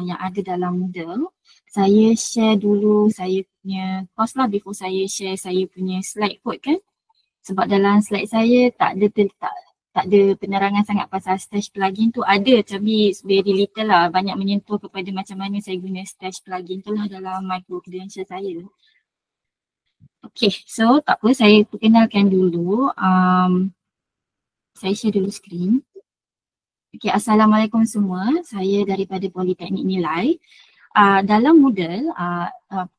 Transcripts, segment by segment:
yang ada dalam Moodle, saya share dulu saya punya course lah before saya share saya punya slide code kan. Sebab dalam slide saya tak ada penerangan sangat pasal Stash plugin tu, ada tapi very little lah, banyak menyentuh kepada macam mana saya guna Stash plugin tu lah dalam micro credential saya. Okay, so tak apa, saya perkenalkan dulu. Saya share dulu skrin. Okay, Assalamualaikum semua. Saya daripada Politeknik Nilai. Dalam Moodle,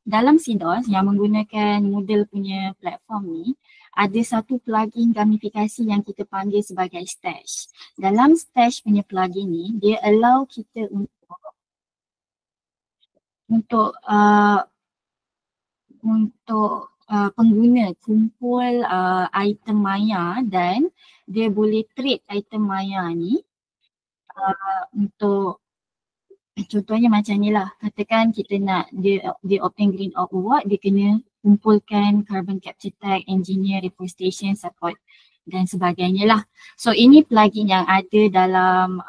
dalam CDOS yang menggunakan Moodle punya platform ni, ada satu plugin gamifikasi yang kita panggil sebagai Stash. Dalam Stash punya plugin ni, dia allow kita untuk pengguna kumpul item Maya dan dia boleh trade item Maya ni untuk contohnya macam ni lah, katakan kita nak dia obtain green award, dia kena kumpulkan carbon capture tag, engineer, reforestation, support dan sebagainya lah. So ini plugin yang ada dalam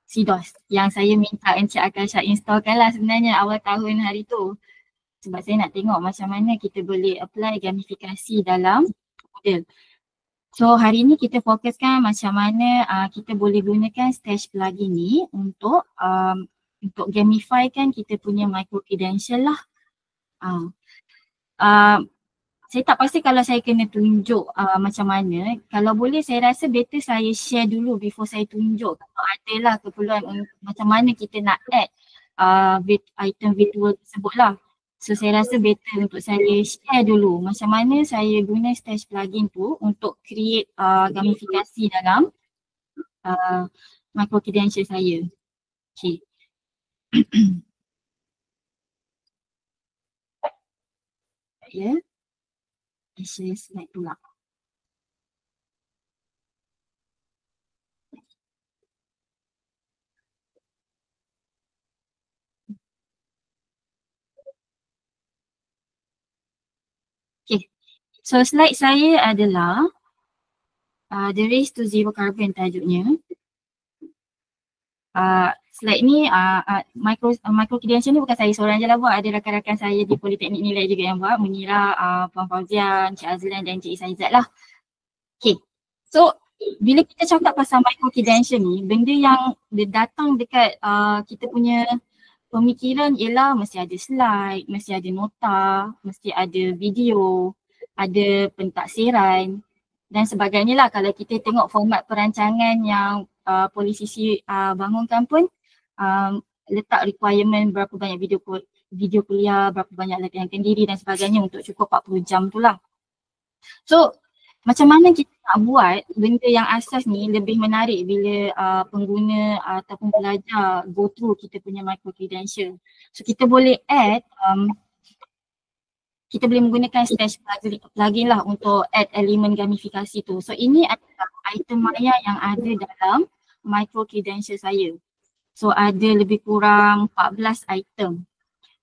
CDOS yang saya minta Encik Akasha installkan lah sebenarnya awal tahun hari tu. Sebab saya nak tengok macam mana kita boleh apply gamifikasi dalam Moodle. So hari ni kita fokuskan macam mana kita boleh gunakan Stash plugin ni untuk gamify kan kita punya micro credential lah. Saya tak pasti kalau saya kena tunjuk macam mana. Kalau boleh saya rasa better saya share dulu before saya tunjuk. Kalau ada lah keperluan macam mana kita nak add item virtual tersebut lah. So saya rasa better untuk saya share dulu macam mana saya guna Stash plugin tu untuk create gamifikasi dalam micro credential saya. Okay. Ya. Share slide pula. Okay. So slide saya adalah The Race to Zero Carbon tajuknya. Slide ni micro credential ni bukan saya seorang je lah buat, ada rakan-rakan saya di Politeknik Nilai juga yang buat, Munira, Puan Fauzian, Cik Azlan dan Cik Isaizat lah. Okay, so bila kita cakap pasal micro credential ni, benda yang datang dekat kita punya pemikiran ialah mesti ada slide, mesti ada nota, mesti ada video, ada pentaksiran dan sebagainya lah. Kalau kita tengok format perancangan yang Polisisi bangunkan pun letak requirement berapa banyak video kuliah, berapa banyak latihan kendiri dan sebagainya untuk cukup 40 jam tu lah. So macam mana kita nak buat benda yang asas ni lebih menarik bila pengguna ataupun pelajar go through kita punya micro credential. So kita boleh add, kita boleh menggunakan Stash plugin lah untuk add elemen gamifikasi tu. So ini adalah item Maya yang ada dalam micro credential saya. So ada lebih kurang 14 item.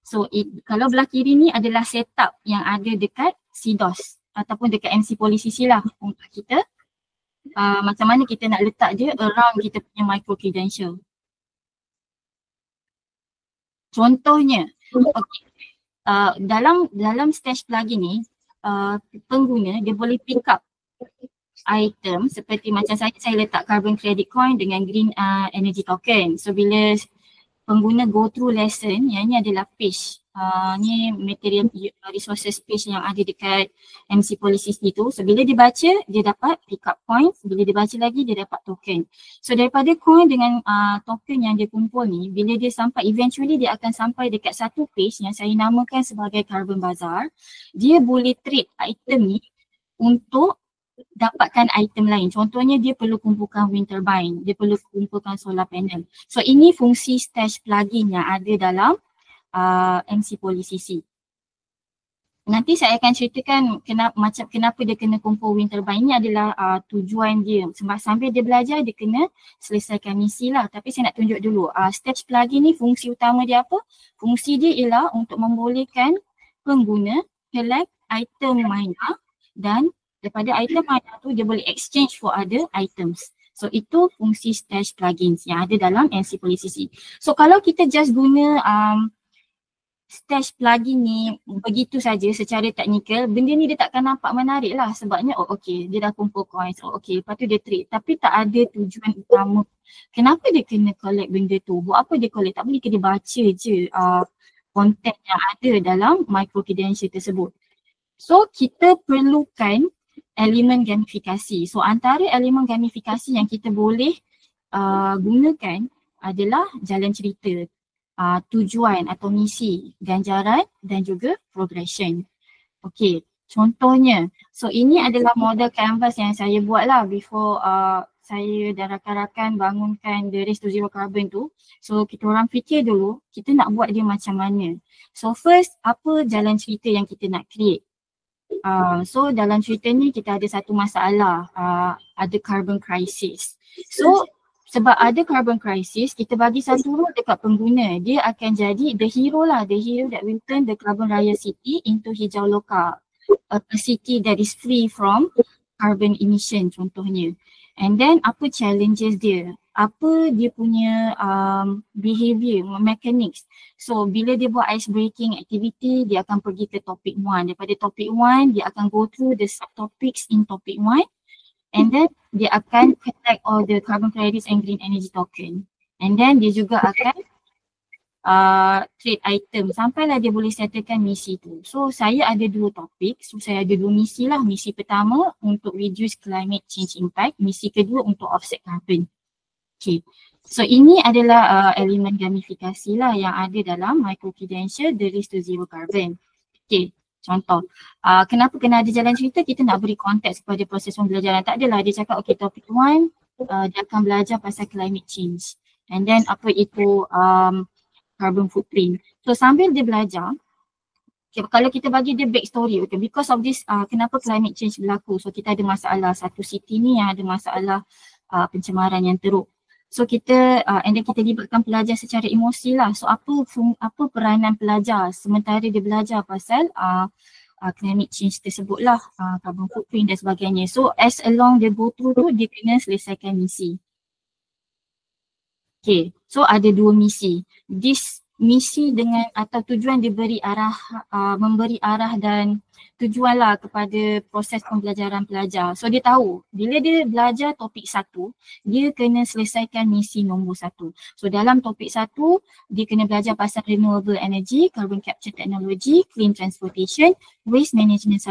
So kalau belah kiri ni adalah setup yang ada dekat CDOS ataupun dekat MC Polisisi lah untuk kita macam mana kita nak letak dia around kita punya micro credential. Contohnya, okay, dalam Stash plugin ni pengguna dia boleh pick up item seperti macam saya letak carbon credit coin dengan green energy token. So bila pengguna go through lesson, yang ni adalah page, ni material resources page yang ada dekat MC Polisisi tu. So bila dia baca, dia dapat pick up points, bila dia baca lagi dia dapat token. So daripada coin dengan token yang dia kumpul ni, bila dia sampai, eventually dia akan sampai dekat satu page yang saya namakan sebagai Carbon Bazaar. Dia boleh trade item ni untuk dapatkan item lain. Contohnya dia perlu kumpulkan wind turbine, dia perlu kumpulkan solar panel. So ini fungsi Stash plugin yang ada dalam MC Polisisi. Nanti saya akan ceritakan kenapa dia kena kumpul wind turbine. Ini adalah tujuan dia. Sebab sambil dia belajar dia kena selesaikan misi lah. Tapi saya nak tunjuk dulu Stash plugin ni fungsi utama dia apa? Fungsi dia ialah untuk membolehkan pengguna select item Maya dan daripada item Maya tu dia boleh exchange for other items. So itu fungsi stash plugins yang ada dalam NC Polycc. So kalau kita just guna stash plugin ni begitu saja secara teknikal, benda ni dia takkan nampak menarik lah sebabnya okay, dia dah kumpul coins, okay, lepas tu dia trade, tapi tak ada tujuan utama. Kenapa dia kena collect benda tu? Buat apa dia collect? Tak boleh dia baca je konten yang ada dalam micro credential tersebut. So kita perlukan elemen gamifikasi. So antara elemen gamifikasi yang kita boleh gunakan adalah jalan cerita, tujuan atau misi, ganjaran dan juga progression. Okay, contohnya, so ini adalah model canvas yang saya buat lah before saya dan rakan-rakan bangunkan The Race to Zero Carbon tu. So kita orang fikir dulu, kita nak buat dia macam mana. So first, apa jalan cerita yang kita nak create? So dalam cerita ni kita ada satu masalah, ada carbon crisis. So sebab ada carbon crisis, kita bagi satu role dekat pengguna. Dia akan jadi the hero lah, the hero that will turn the carbon raya city into hijau lokal. A city that is free from carbon emission contohnya. And then apa challenges dia? Apa dia punya behavior, mechanics. So bila dia buat ice breaking activity, dia akan pergi ke topic 1. Daripada topic 1, dia akan go through the subtopics in topic 1. And then dia akan collect all the carbon credits and green energy token. And then dia juga akan trade item sampailah dia boleh settlekan misi tu. So saya ada 2 topik, so saya ada 2 misi lah. Misi pertama untuk reduce climate change impact, misi kedua untuk offset carbon. Okay, so ini adalah elemen gamifikasi lah yang ada dalam micro credential The Race to Zero Carbon. Okay, contoh, kenapa kena ada jalan cerita? Kita nak beri konteks kepada proses pembelajaran. Tak adalah dia cakap okay topik 1 dia akan belajar pasal climate change. And then apa itu carbon footprint. So sambil dia belajar, okay, kalau kita bagi dia back story, okay, because of this kenapa climate change berlaku. So kita ada masalah satu city ni yang ada masalah pencemaran yang teruk. So kita and then kita libatkan pelajar secara emosi lah. So apa peranan pelajar sementara dia belajar pasal climate change tersebut lah, carbon footprint dan sebagainya. So as along dia go through tu, dia kena selesaikan misi. Okay, so ada 2 misi. This misi dengan atau tujuan diberi arah, memberi arah dan tujuan lah kepada proses pembelajaran pelajar. So dia tahu bila dia belajar topik 1, dia kena selesaikan misi nombor 1. So dalam topik 1, dia kena belajar pasal renewable energy, carbon capture technology, clean transportation, waste management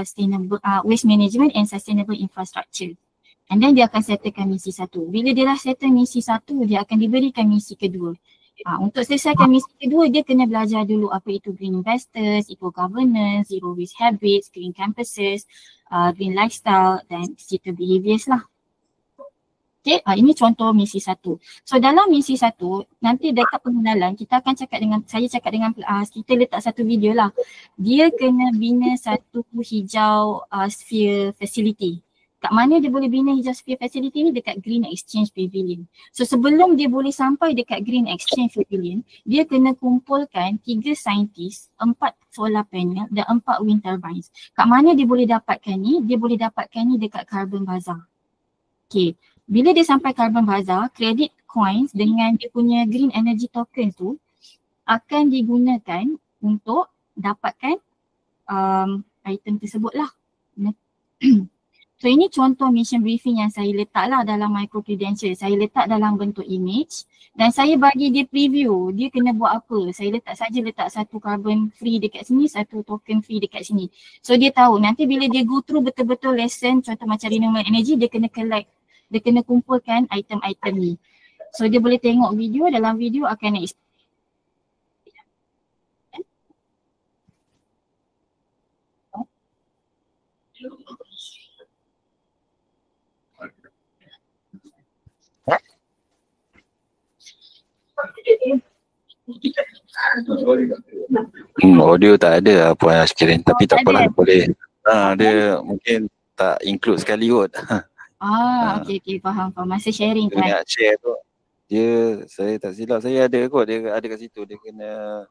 and sustainable infrastructure. And then dia akan settlekan misi 1. Bila dia dah settle misi 1, dia akan diberikan misi kedua. Untuk selesaikan misi kedua, dia kena belajar dulu apa itu green investors, eco governance, zero waste habits, green campuses, green lifestyle dan digital behaviors lah. Okay, ini contoh misi 1. So dalam misi 1, nanti dekat pengenalan kita akan cakap dengan, saya cakap dengan kita letak satu video lah. Dia kena bina satu hijau sphere facility. Kat mana dia boleh bina hijau sphere facility ni? Dekat Green Exchange Pavilion. So sebelum dia boleh sampai dekat Green Exchange Pavilion, dia kena kumpulkan 3 saintis, 4 solar panel dan 4 wind turbines. Kat mana dia boleh dapatkan ni? Dia boleh dapatkan ni dekat Carbon Bazaar. Okay, bila dia sampai Carbon Bazaar, credit coins dengan dia punya green energy token tu akan digunakan untuk dapatkan item tersebut lah. So ini contoh mission briefing yang saya letak lah dalam micro credential. Saya letak dalam bentuk image dan saya bagi dia preview. Dia kena buat apa. Saya letak satu carbon free dekat sini, satu token free dekat sini. So dia tahu nanti bila dia go through betul-betul lesson contoh macam renewable energy, dia kena collect, dia kena kumpulkan item-item ni. So dia boleh tengok video, dalam video akan audio tak ada Puan Ashkirin, tapi tak apalah, boleh. Dia mungkin tak include sekali kot. Okey, faham. Masa sharing kan. Dia nak share tu, saya tak silap saya ada kot, dia ada kat situ, dia kena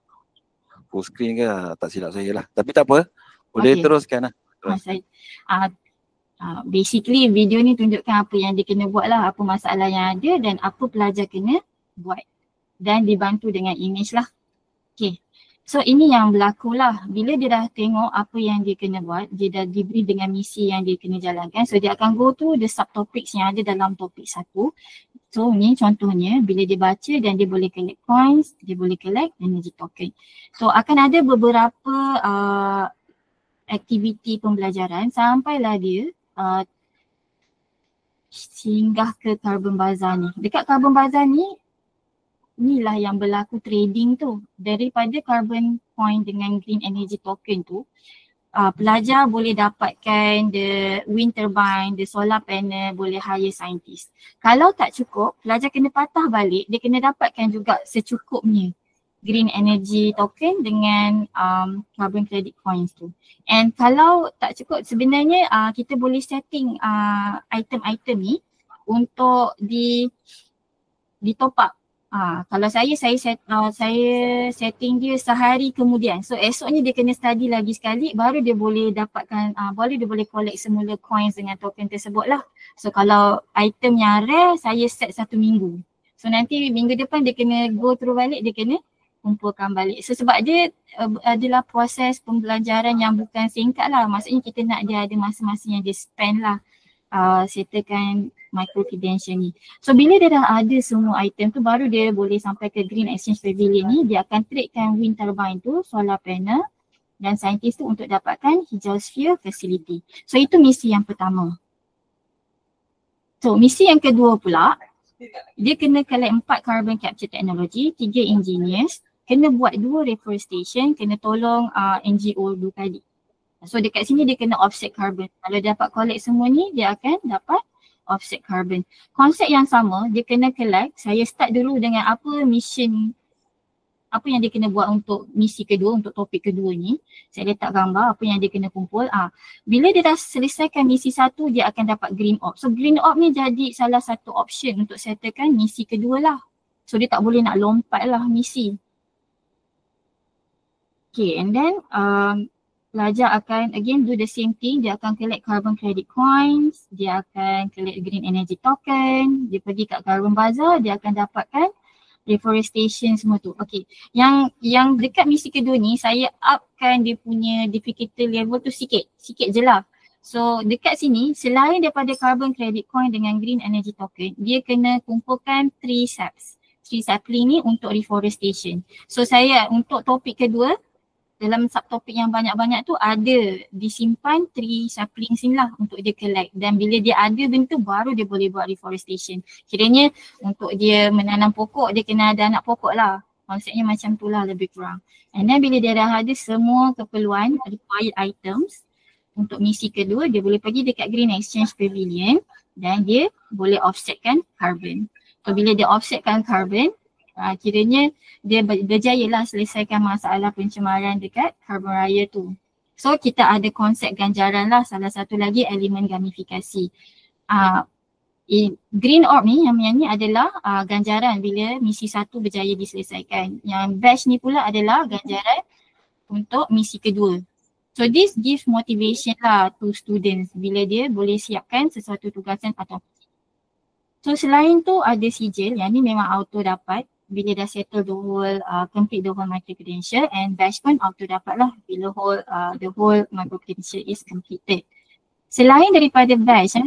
full screen ke, tak silap saya lah. Tapi tak apa, boleh teruskan lah. Basically video ni tunjukkan apa yang dia kena buat lah, apa masalah yang ada dan apa pelajar kena buat, dan dibantu dengan image lah. Okay, so ini yang berlaku lah. Bila dia dah tengok apa yang dia kena buat, dia dah diberi dengan misi yang dia kena jalankan, so dia akan go to the subtopics yang ada dalam topik satu. So ni contohnya bila dia baca dan dia boleh collect points, dia boleh collect energy token. So akan ada beberapa aktiviti pembelajaran sampailah dia singgah ke Carbon Bazaar ni. Dekat Carbon Bazaar ni, inilah yang berlaku trading tu. Daripada carbon point dengan green energy token tu, pelajar boleh dapatkan the wind turbine, the solar panel, boleh hire scientist. Kalau tak cukup, pelajar kena patah balik, dia kena dapatkan juga secukupnya green energy token dengan carbon credit coins tu. And kalau tak cukup, sebenarnya kita boleh setting item-item ni untuk di top up. Kalau saya setting dia sehari kemudian. So esoknya dia kena study lagi sekali, baru dia boleh dapatkan, baru dia boleh collect semula coins dengan token tersebut lah. So kalau item yang rare, saya set 1 minggu. So nanti minggu depan dia kena go through balik, dia kena kumpulkan balik. So sebab dia adalah proses pembelajaran yang bukan singkat lah. Maksudnya kita nak dia ada masa-masa yang dia spend lah settlekan micro credential ni. So bila dia dah ada semua item tu, baru dia boleh sampai ke Green Exchange Pavilion ni. Dia akan tradekan wind turbine tu, solar panel dan scientist tu untuk dapatkan hijau sphere facility. So itu misi yang pertama. So misi yang kedua pula, dia kena collect 4 carbon capture technology, 3 engineers, kena buat 2 reforestation, kena tolong NGO 2 kali. So dekat sini dia kena offset carbon. Kalau dia dapat collect semua ni, dia akan dapat offset carbon. Konsep yang sama, dia kena collect. Saya start dulu dengan apa mission, apa yang dia kena buat untuk misi kedua, untuk topik kedua ni. Saya letak gambar apa yang dia kena kumpul. Bila dia dah selesaikan misi 1, dia akan dapat green orb. So green orb ni jadi salah satu option untuk settlekan misi kedua lah. So dia tak boleh nak lompat lah misi. Okay, and then pelajar akan again do the same thing. Dia akan collect carbon credit coins, dia akan collect green energy token, dia pergi kat Carbon Bazaar, dia akan dapatkan reforestation semua tu. Okay, yang dekat misi kedua ni saya upkan dia punya difficulty level tu sikit je lah. So dekat sini selain daripada carbon credit coin dengan green energy token, dia kena kumpulkan 3 saps. 3 sapling ni untuk reforestation. So saya untuk topik kedua, dalam subtopik yang banyak-banyak tu ada disimpan 3 saplings ni lah untuk dia collect, dan bila dia ada benda tu baru dia boleh buat reforestation. Kiranya untuk dia menanam pokok, dia kena ada anak pokok lah. Konsepnya macam tu lah lebih kurang. And then bila dia dah ada semua keperluan required items untuk misi kedua, dia boleh pergi dekat Green Exchange Pavilion dan dia boleh offsetkan carbon. So bila dia offsetkan carbon, kiranya dia berjaya lah selesaikan masalah pencemaran dekat Carbon Raya tu. So kita ada konsep ganjaran lah, salah satu lagi elemen gamifikasi. Green orb ni, yang ni adalah ganjaran bila misi 1 berjaya diselesaikan. Yang badge ni pula adalah ganjaran untuk misi kedua. So this gives motivation lah to students bila dia boleh siapkan sesuatu tugasan atau so selain tu ada sijil, yang ni memang auto dapat bila dah settle the whole, complete the whole micro credential, and badge pun auto dapat lah bila the whole micro credential is completed. Selain daripada badge,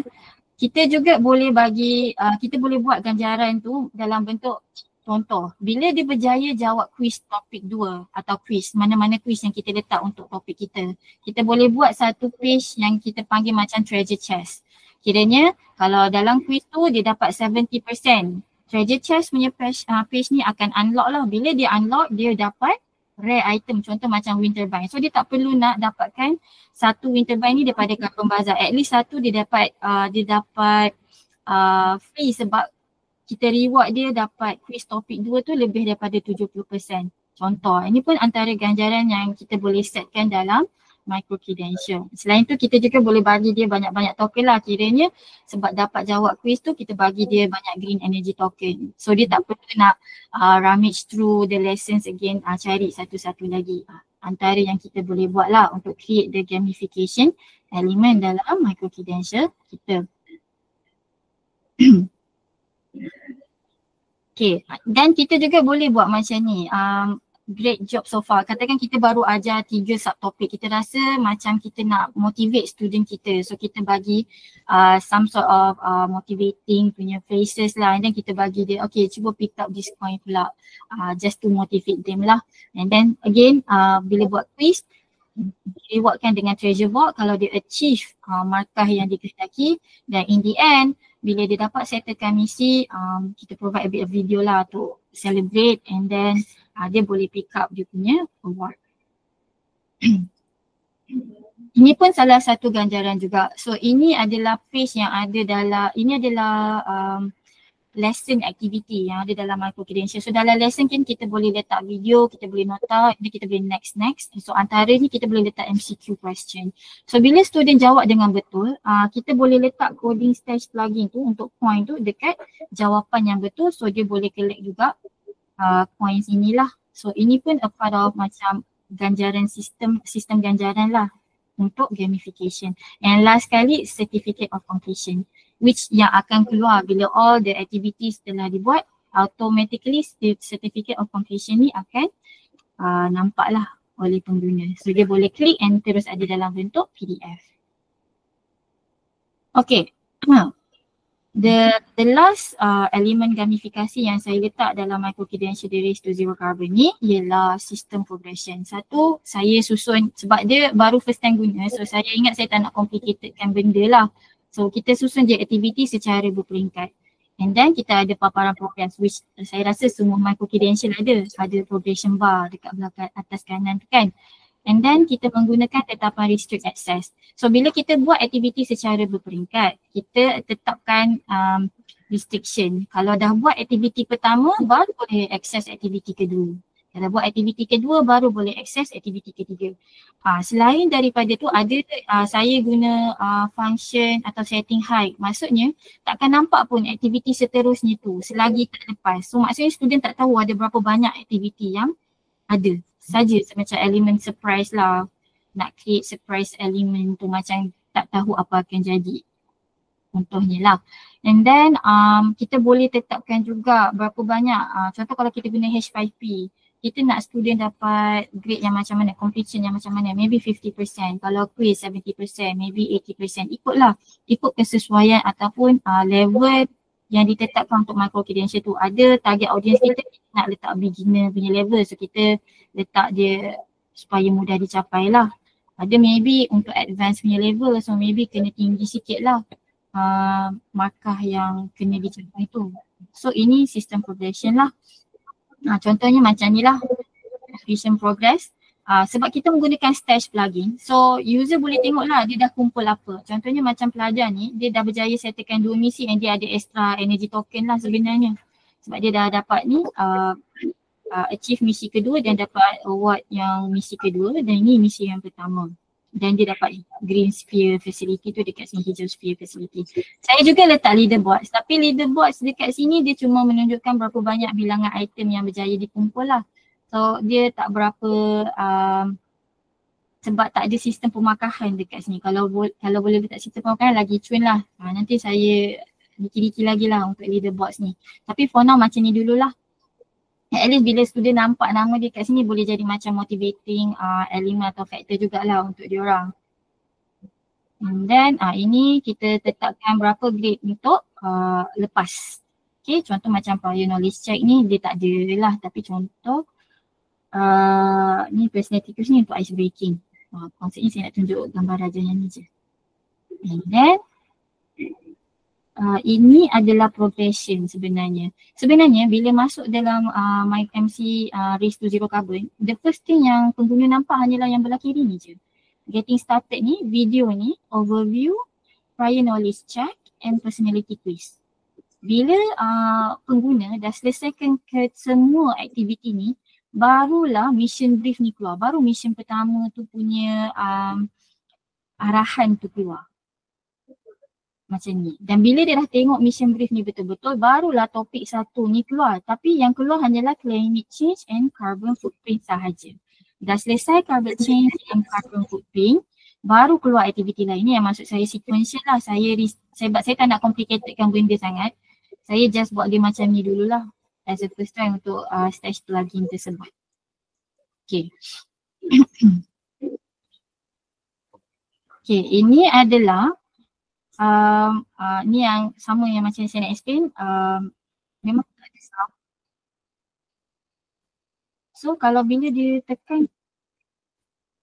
kita juga boleh bagi, kita boleh buat ganjaran tu dalam bentuk contoh. Bila dia berjaya jawab quiz topik 2 atau quiz, mana-mana quiz yang kita letak untuk topik kita, kita boleh buat satu page yang kita panggil macam treasure chest. Kiranya kalau dalam quiz tu dia dapat 70%, treasure chest punya page ni akan unlock lah. Bila dia unlock, dia dapat rare item, contoh macam wind turbine. So dia tak perlu nak dapatkan satu wind turbine ni daripada Carbon Bazaar. At least satu dia dapat free sebab kita reward dia dapat quiz topik 2 tu lebih daripada 70%. Contoh, ini pun antara ganjaran yang kita boleh setkan dalam micro credential. Selain tu kita juga boleh bagi dia banyak-banyak token lah, kiranya sebab dapat jawab quiz tu kita bagi dia banyak green energy token. So dia tak perlu nak rummage through the lessons again, cari satu-satu lagi. Antara yang kita boleh buat lah untuk create the gamification elemen dalam micro-credential kita. Okay, dan kita juga boleh buat macam ni. Great job so far. Katakan kita baru ajar 3 subtopik. Kita rasa macam kita nak motivate student kita. So kita bagi some sort of motivating punya phrases lah. And then kita bagi dia, okay cuba pick up this point pula. Just to motivate them lah. And then again, bila buat quiz, rewardkan dengan treasure board kalau dia achieve markah yang dikehendaki. Dan in the end, bila dia dapat settlekan misi, kita provide a bit of video lah to celebrate, and then dia boleh pick up dia punya award. Ini pun salah satu ganjaran juga. So ini adalah page yang ada dalam, ini adalah lesson activity yang ada dalam micro-credential. So dalam lesson kan kita boleh letak video, kita boleh nota, kita boleh next. So antara ni kita boleh letak MCQ question. So bila student jawab dengan betul, kita boleh letak coding stage plugin tu untuk point tu dekat jawapan yang betul. So dia boleh collect juga points inilah. So ini pun a part of macam ganjaran sistem ganjaran lah untuk gamification. And last kali, certificate of completion, which yang akan keluar bila all the activities telah dibuat, automatically certificate of completion ni akan nampaklah oleh pengguna. So dia boleh klik and terus ada dalam bentuk PDF. Okay. The last elemen gamifikasi yang saya letak dalam micro-credential di Race to Zero Carbon ni ialah system progression. Satu, saya susun sebab dia baru first time guna, so saya ingat saya tak nak complicatedkan benda lah. So kita susun je aktiviti secara berperingkat. And then kita ada paparan progress, which saya rasa semua micro-credential ada progression bar dekat belakang atas kanan tu kan. And then kita menggunakan tetapan restrict access. So bila kita buat aktiviti secara berperingkat, kita tetapkan restriction. Kalau dah buat aktiviti pertama, baru boleh akses aktiviti kedua. Kalau buat aktiviti kedua, baru boleh akses aktiviti ketiga. Selain daripada tu, ada saya guna function atau setting hide. Maksudnya takkan nampak pun aktiviti seterusnya tu selagi tak lepas. So maksudnya student tak tahu ada berapa banyak aktiviti yang ada. Saja macam elemen surprise lah, nak create surprise element tu macam tak tahu apa akan jadi, contohnya lah. And then kita boleh tetapkan juga berapa banyak, contoh kalau kita guna H5P, kita nak student dapat grade yang macam mana, completion yang macam mana, maybe 50%, kalau quiz 70%, maybe 80%, ikut kesesuaian ataupun level yang ditetapkan untuk micro-credential tu. Ada target audience kita nak letak beginner punya level, so kita letak dia supaya mudah dicapai lah. Ada maybe untuk advance punya level, so maybe kena tinggi sikit lah markah yang kena dicapai tu. So ini sistem progression lah. Contohnya macam ni lah, vision progress. Sebab kita menggunakan stage plugin, so user boleh tengok lah dia dah kumpul apa. Contohnya macam pelajar ni, dia dah berjaya settlekan 2 misi and dia ada extra energy token lah sebenarnya. Sebab dia dah dapat ni achieve misi kedua dan dapat award yang misi kedua, dan ini misi yang pertama. Dan dia dapat green sphere facility tu dekat sini, hijau sphere facility. Saya juga letak leaderboards, tapi leaderboards dekat sini dia cuma menunjukkan berapa banyak bilangan item yang berjaya dikumpul lah. So dia tak berapa sebab tak ada sistem pemakahan dekat sini. Kalau boleh letak sistem pemakahan lagi cun lah. Nanti saya dikit-dikit lagi lah untuk leaderboards ni. Tapi for now macam ni dululah. At least bila student nampak nama dia kat sini boleh jadi macam motivating elemen atau factor jugalah untuk diorang. And then ini kita tetapkan berapa grade untuk lepas. Okay, contoh macam prior knowledge check ni dia tak ada lah, tapi contoh ni personality quiz ni untuk ice breaking. Konsepnya saya nak tunjuk gambar rajanya ni je. And then ini adalah progression sebenarnya. Sebenarnya bila masuk dalam MC Race to Zero Carbon, the first thing yang pengguna nampak hanyalah yang belah kiri ni je. Getting started ni, video ni, overview, prior knowledge check and personality quiz. Bila pengguna dah selesaikan semua aktiviti ni, barulah mission brief ni keluar. Baru mission pertama tu punya arahan tu keluar. Macam ni. Dan bila dia dah tengok mission brief ni betul-betul, barulah topik satu ni keluar. Tapi yang keluar hanyalah climate change and carbon footprint sahaja. Dah selesai carbon change and carbon footprint, baru keluar aktiviti lain. Ni yang maksud saya sequential lah. Sebab saya tak nak complicatedkan benda sangat. Saya just buat dia macam ni dululah as a first time untuk stage plugin tersebut. Okay. Okay, ini adalah ni yang sama yang macam saya nak explain. Memang tak ada sound. So kalau bila dia tekan,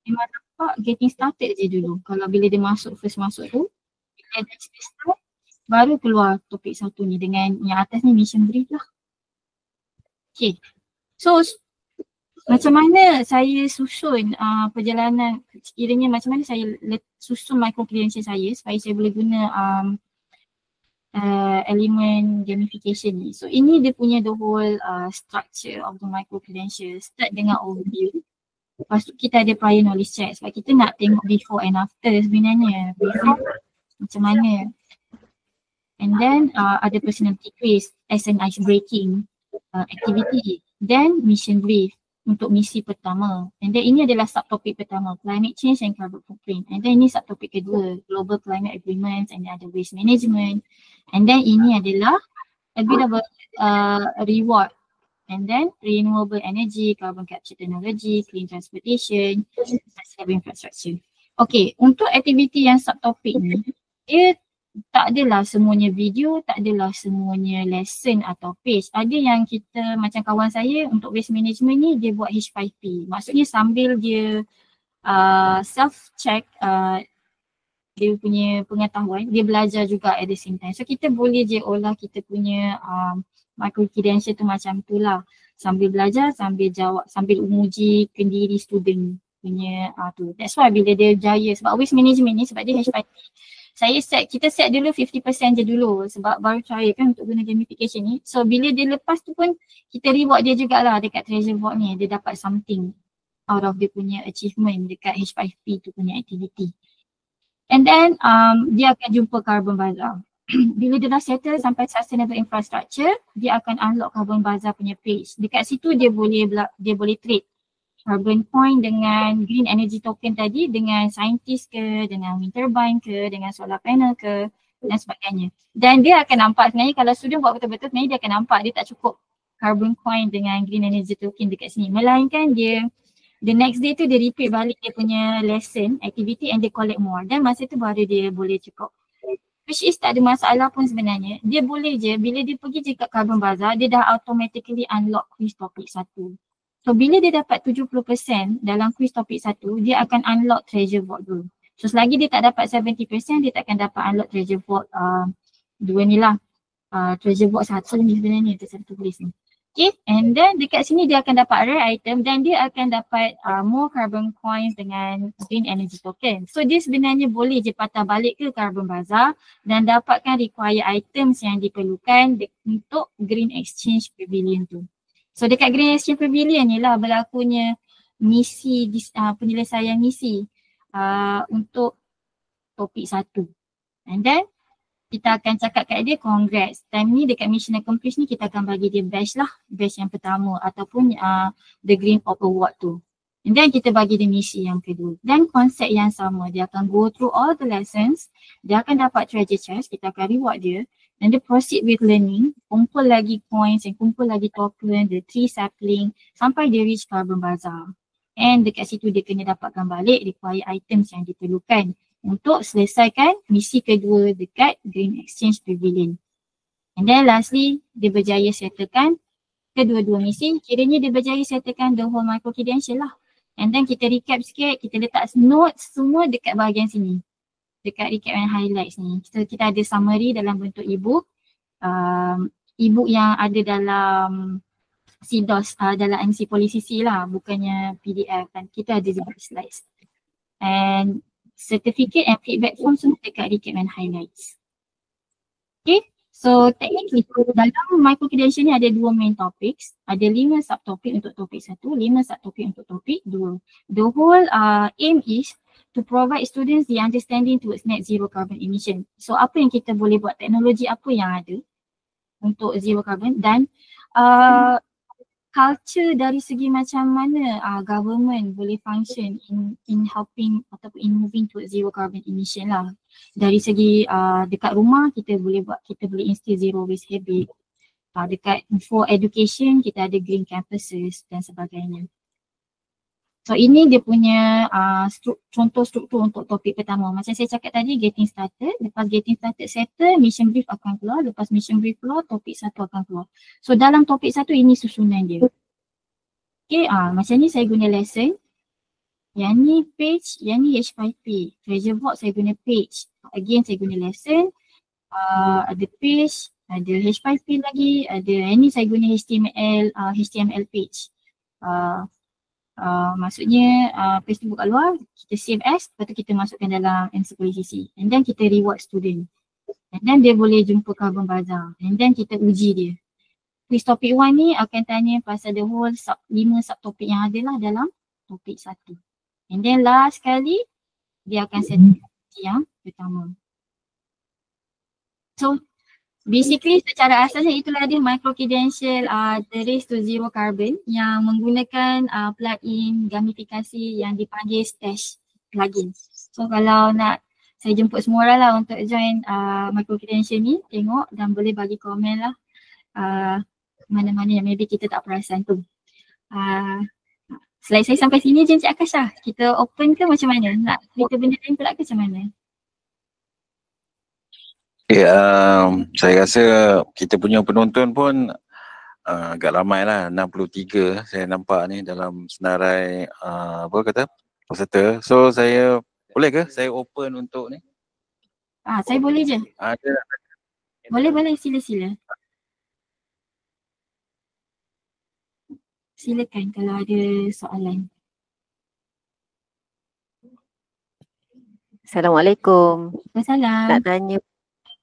memang nampak getting started je dulu. Kalau bila dia first masuk tu, bila dia start, baru keluar topik satu ni dengan yang atas ni mission brief lah. Okay, so macam mana saya susun perjalanan, sekiranya macam mana saya susun micro credential saya supaya saya boleh guna elemen gamification ni. So ini dia punya the whole structure of the micro credential. Start dengan overview. Lepas tu kita ada prior knowledge check sebab kita nak tengok before and after sebenarnya. Before macam mana. And then ada personality quiz as an ice breaking activity. Then mission brief untuk misi pertama. And then ini adalah subtopik pertama, climate change and carbon footprint. And then ini subtopik kedua, global climate agreements and ada waste management. And then ini adalah a bit of a reward. And then renewable energy, carbon capture technology, clean transportation, sustainable infrastructure. Okay, untuk aktiviti yang subtopik ni, dia tak adalah semuanya video, tak adalah semuanya lesson atau page. Ada yang kita, macam kawan saya untuk waste management ni, dia buat H5P. Maksudnya sambil dia self-check dia punya pengetahuan, dia belajar juga at the same time. So kita boleh je olah kita punya micro credential tu macam tu lah. Sambil belajar, sambil jawab, sambil menguji kendiri student punya tu. That's why bila dia jaya, sebab waste management ni sebab dia H5P. Kita set dulu 50% je dulu sebab baru try kan untuk guna gamification ni. So bila dia lepas tu pun kita reward dia jugalah dekat treasure board ni. Dia dapat something out of dia punya achievement dekat H5P tu punya activity. And then dia akan jumpa carbon bazaar. Bila dia dah settle sampai sustainable infrastructure, dia akan unlock carbon bazaar punya page. Dekat situ dia boleh trade carbon point dengan green energy token tadi dengan scientist ke, dengan wind turbine ke, dengan solar panel ke dan sebagainya. Dan dia akan nampak sebenarnya kalau student buat betul-betul sebenarnya dia akan nampak dia tak cukup carbon point dengan green energy token dekat sini. Melainkan dia the next day tu dia repeat balik dia punya lesson, activity and dia collect more. Dan masa tu baru dia boleh cukup. Which is tak ada masalah pun sebenarnya. Dia boleh je bila dia pergi dekat carbon bazaar dia dah automatically unlock quiz topik 1. So bila dia dapat 70% dalam quiz topik 1, dia akan unlock treasure vault dulu. So selagi dia tak dapat 70%, dia tak akan dapat unlock treasure vault 2 ni lah. Treasure vault 1 ni sebenarnya, tu saya tulis ni. Okay, and then dekat sini dia akan dapat rare item dan dia akan dapat more carbon coins dengan green energy token. So dia sebenarnya boleh je patah balik ke carbon bazaar dan dapatkan required items yang diperlukan untuk green exchange pavilion tu. So dekat Green Exchange Pavilion ni lah berlakunya misi, penyelesaian misi untuk topik 1. And then kita akan cakap kat dia congrats. Time ni dekat mission accomplished ni kita akan bagi dia badge lah. Badge yang pertama ataupun the Green Pop Award tu. And then kita bagi dia misi yang kedua. Dan konsep yang sama, dia akan go through all the lessons. Dia akan dapat treasure chest, kita akan reward dia. Dan dia proceed with learning, kumpul lagi coins and kumpul lagi token, the tree sapling sampai dia reach carbon bazaar. And dekat situ dia kena dapatkan balik required items yang diperlukan untuk selesaikan misi kedua dekat Green Exchange Pavilion. And then lastly, dia berjaya settlekan kedua-dua misi, kiranya dia berjaya settlekan the whole micro credential lah. And then kita recap sikit, kita letak notes semua dekat bahagian sini. Dekat recap and highlights ni. Kita ada summary dalam bentuk ebook. Ebook yang ada dalam CDOS, dalam MC Polisisi lah, bukannya PDF kan. Kita ada juga slides. And certificate and feedback form semua dekat recap and highlights. Okay, so technically dalam micro credential ni ada 2 main topics. Ada 5 subtopik untuk topik 1, 5 subtopik untuk topik 2. The whole aim is to provide students the understanding towards net zero carbon emission. So apa yang kita boleh buat, teknologi apa yang ada untuk zero carbon dan culture dari segi macam mana government boleh function in helping ataupun in moving to zero carbon emission lah. Dari segi dekat rumah kita boleh instill zero waste habit. Dekat for education kita ada green campuses dan sebagainya. So ini dia punya contoh struktur untuk topik pertama. Macam saya cakap tadi, getting started. Lepas getting started settle, mission brief akan keluar. Lepas mission brief keluar, topik satu akan keluar. So dalam topik satu ini susunan dia. Okay, macam ni saya guna lesson. Yang ni page, yang ni H5P. Treasure box saya guna page. Again saya guna lesson. Ada page, ada H5P lagi, ada yang ni saya guna HTML page. Maksudnya page tu buka luar, kita save as, lepas tu kita masukkan dalam NCCC and then kita reward student and then dia boleh jumpa carbon bazaar and then kita uji dia. Quiz topik 1 ni akan tanya pasal the whole 5 subtopik yang ada lah dalam topik 1 and then last sekali dia akan settle yang pertama. So basically secara asasnya itulah dia micro credential the race to zero carbon yang menggunakan plugin gamifikasi yang dipanggil Stash plugin. So kalau nak saya jemput semua orang lah untuk join micro credential ni, tengok dan boleh bagi komen lah mana-mana yang maybe kita tak perasan tu. Slide saya sampai sini je Encik Akasha. Kita open ke macam mana? Nak cerita benda lain pula ke macam mana? Saya rasa kita punya penonton pun agak ramai lah, 63 saya nampak ni dalam senarai peserta. So saya boleh ke saya open untuk ni? Saya boleh je. Ada. Boleh, sila. Silakan kalau ada soalan. Assalamualaikum. Waalaikumsalam.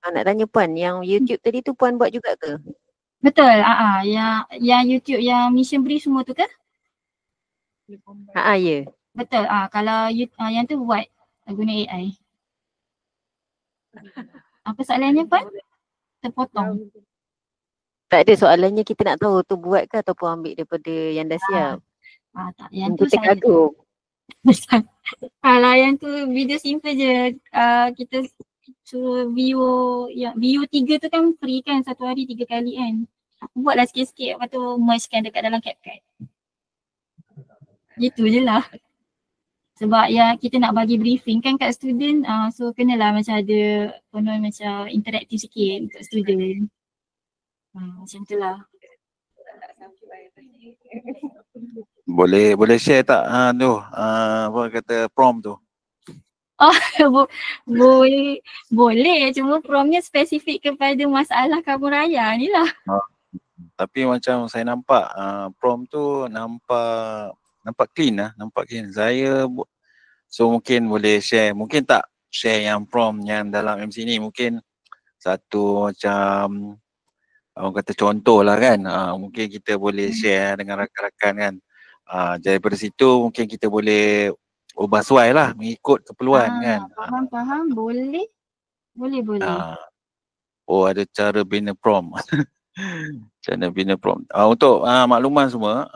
Nak tanya Puan, yang YouTube tadi tu Puan buat juga ke? Betul, yang YouTube yang mission brief semua tu ke? Ya. Betul, kalau yang tu buat guna AI. Apa soalannya Puan? Terpotong. Tak ada, soalannya kita nak tahu tu buat ke ataupun ambil daripada yang dah siap. Tak, yang tu kita saya kagum. Kalau yang tu video simple je, kita view 3 tu kan free kan, satu hari 3 kali kan. Buatlah sikit-sikit, lepas tu mergekan dekat dalam CapCut. Gitu je lah. Sebab ya kita nak bagi briefing kan kat student, so kenalah macam ada penuh macam interaktif sikit untuk student. Macam tu lah. Boleh share tak apa kata prompt tu? Boleh, cuma prompt-nya spesifik kepada masalah kampung raya ni lah. Tapi macam saya nampak prompt tu nampak clean lah, nampak clean. So mungkin boleh share, mungkin tak share yang prompt yang dalam MC ni, mungkin satu macam orang kata contoh lah kan, mungkin kita boleh share dengan rakan-rakan kan. Daripada situ mungkin kita boleh ubah suai lah mengikut keperluan kan. Faham, boleh. Ada cara bina prompt. Cara bina prompt. Untuk makluman semua,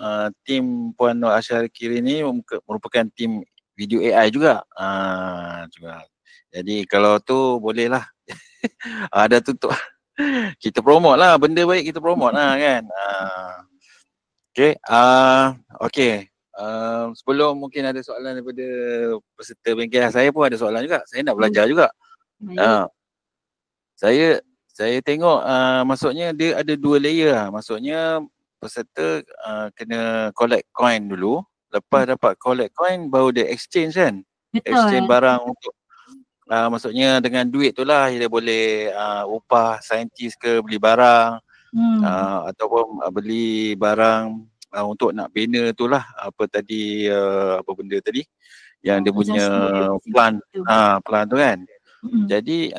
tim Puan Nur Asyarikiri ni merupakan tim video AI juga. Jadi kalau tu boleh lah. Ada tutup. Kita promote lah, benda baik kita promote lah kan. Okay. Sebelum mungkin ada soalan daripada peserta bengkel, saya pun ada soalan juga. Saya nak belajar juga. Saya tengok maksudnya dia ada 2 layer lah. Maksudnya peserta kena collect coin dulu. Lepas dapat collect coin baru dia exchange kan. Betul. Exchange barang untuk maksudnya dengan duit tu lah dia boleh upah saintis ke beli barang ataupun beli barang untuk nak bina tu lah, apa tadi apa benda tadi yang dia punya plan tu kan. Jadi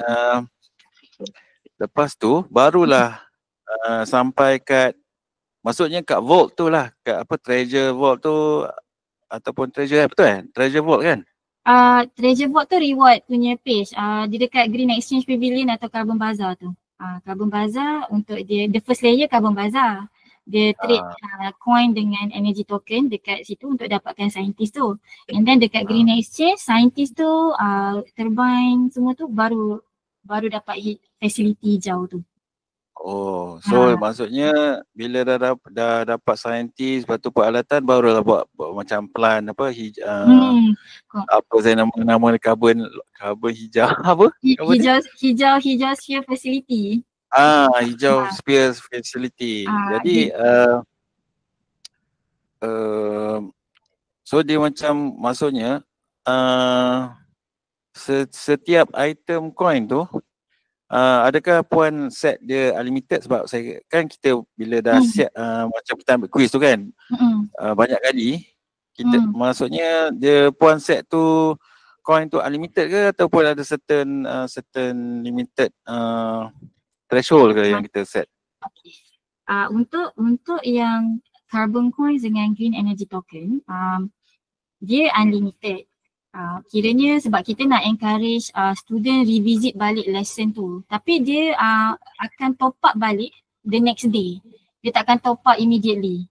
lepas tu barulah sampai kat, maksudnya kat vault tu lah, kat apa treasure vault tu ataupun treasure, betul kan? Treasure vault kan? Treasure vault tu reward punya page, di dekat Green Exchange Pavilion atau Carbon Bazaar tu. Carbon Bazaar untuk dia, the first layer Carbon Bazaar. Dia trade coin dengan energy token dekat situ untuk dapatkan scientist tu. And then dekat Green Exchange, scientist tu turbine semua tu baru dapat facility hijau tu. Oh, so maksudnya bila dah dapat saintis, lepas tu peralatan barulah buat macam plan apa apa saya nama carbon hijau apa? Hijau sphere facility. Hijau sphere facility. Jadi so dia macam maksudnya setiap item coin tu adakah puan set dia unlimited? Sebab saya kan kita bila dah set macam kita ambil quiz tu kan banyak kali kita maksudnya dia puan set tu coin tu unlimited ke ataupun ada certain limited threshold ke yang kita set? Untuk yang carbon coins dengan green energy token dia unlimited. Kiranya sebab kita nak encourage student revisit balik lesson tu, tapi dia akan top up balik the next day. Dia takkan top up immediately.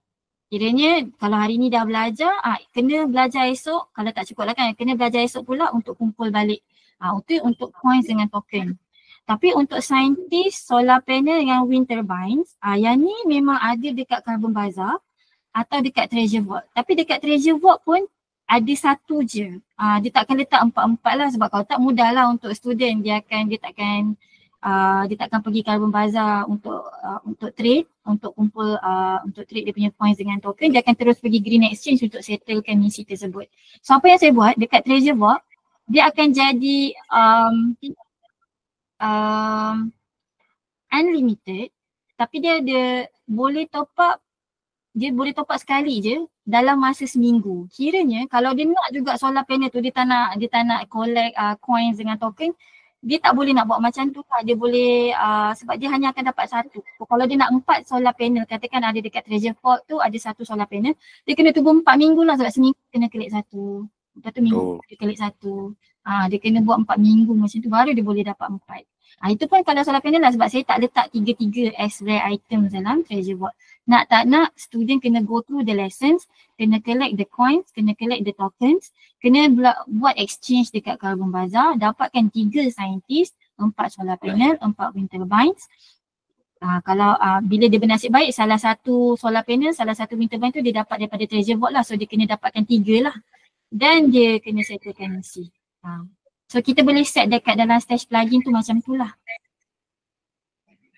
Kiranya kalau hari ni dah belajar, kena belajar esok. Kalau tak cukup lah kan, kena belajar esok pula untuk kumpul balik. Untuk coins dengan token. Tapi untuk saintis solar panel dengan wind turbines, yang ni memang ada dekat Carbon Bazaar atau dekat Treasure Vault. Tapi dekat Treasure Vault pun ada satu je. Dia takkan letak 4-4 lah, sebab kalau tak mudah lah untuk student. Dia takkan pergi Carbon Bazaar untuk trade, untuk kumpul untuk trade dia punya coins dengan token. Dia akan terus pergi Green Exchange untuk settlekan misi tersebut. So apa yang saya buat dekat Treasure Vault, dia akan jadi unlimited, tapi dia boleh top up sekali je dalam masa seminggu. Kiranya kalau dia nak juga solar panel tu, dia tak nak collect coins dengan token, dia tak boleh nak buat macam tu lah. Dia boleh sebab dia hanya akan dapat satu. Kalau dia nak 4 solar panel, katakan ada dekat Treasure Vault tu ada 1 solar panel, dia kena tunggu 4 minggu lah, sebab seminggu kena collect 1. Lepas tu minggu dia collect 1. Dia kena buat 4 minggu macam tu baru dia boleh dapat 4. Itu pun kalau solar panel lah, sebab saya tak letak 3 as rare items dalam Treasure Vault. Nak tak nak, student kena go through the lessons, kena collect the coins, kena collect the tokens, kena buat exchange dekat Carbon Bazaar, dapatkan 3 scientist, 4 solar panel, 4 wind turbines. Kalau bila dia bernasib baik, salah satu solar panel, salah satu wind turbine tu dia dapat daripada Treasure Vault lah, so dia kena dapatkan 3 lah. Dan dia kena settlekan misi. So kita boleh set dekat dalam stash plugin tu macam tu lah.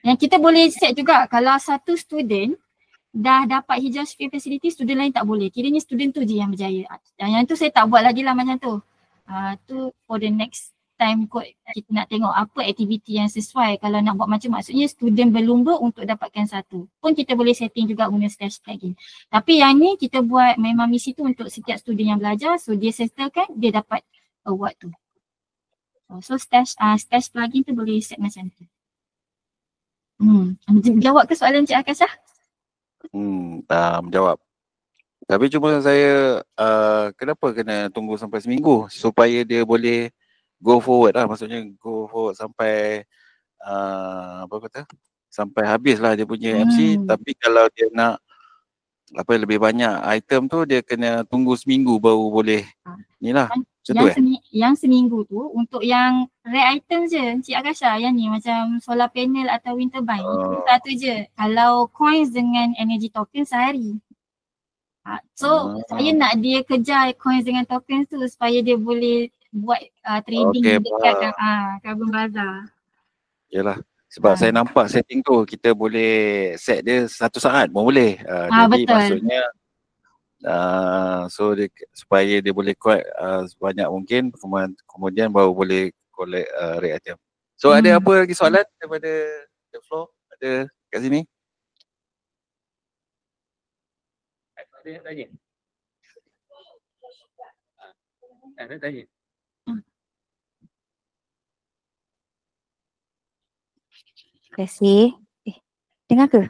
Yang kita boleh set juga kalau satu student dah dapat hijau sphere facility, student lain tak boleh. Kiranya student tu je yang berjaya. Yang tu saya tak buat lagi lah macam tu. Tu for the next time kot kita nak tengok apa aktiviti yang sesuai. Kalau nak buat macam maksudnya student berlumba untuk dapatkan satu. Pun kita boleh setting juga guna stash plugin. Tapi yang ni kita buat memang misi tu untuk setiap student yang belajar. So dia settlekan, dia dapat award tu. So stash plugin tu boleh set macam tu. Jawab ke soalan Cik Akasha? Menjawab. Tapi cuma saya kenapa kena tunggu sampai seminggu supaya dia boleh go forward lah. Maksudnya go forward sampai sampai habis lah dia punya MC. Tapi kalau dia nak lebih banyak item tu, dia kena tunggu seminggu baru boleh ni lah. Yang seminggu tu untuk yang rare item je Cik Akasha, yang ni macam solar panel atau wind turbine. Satu je. Kalau coins dengan energy token sehari. Saya nak dia kejar coins dengan token tu supaya dia boleh buat trading dekat Carbon Bazaar. Yalah. Sebab saya nampak setting tu kita boleh set dia 1 saat pun boleh. Jadi betul. Maksudnya so supaya dia boleh collect sebanyak mungkin, kemudian baru boleh collect rare item. So ada apa lagi soalan daripada the floor? Ada kat sini? Ada yang tanya? Ada tanya? Terima kasih. Dengar ke?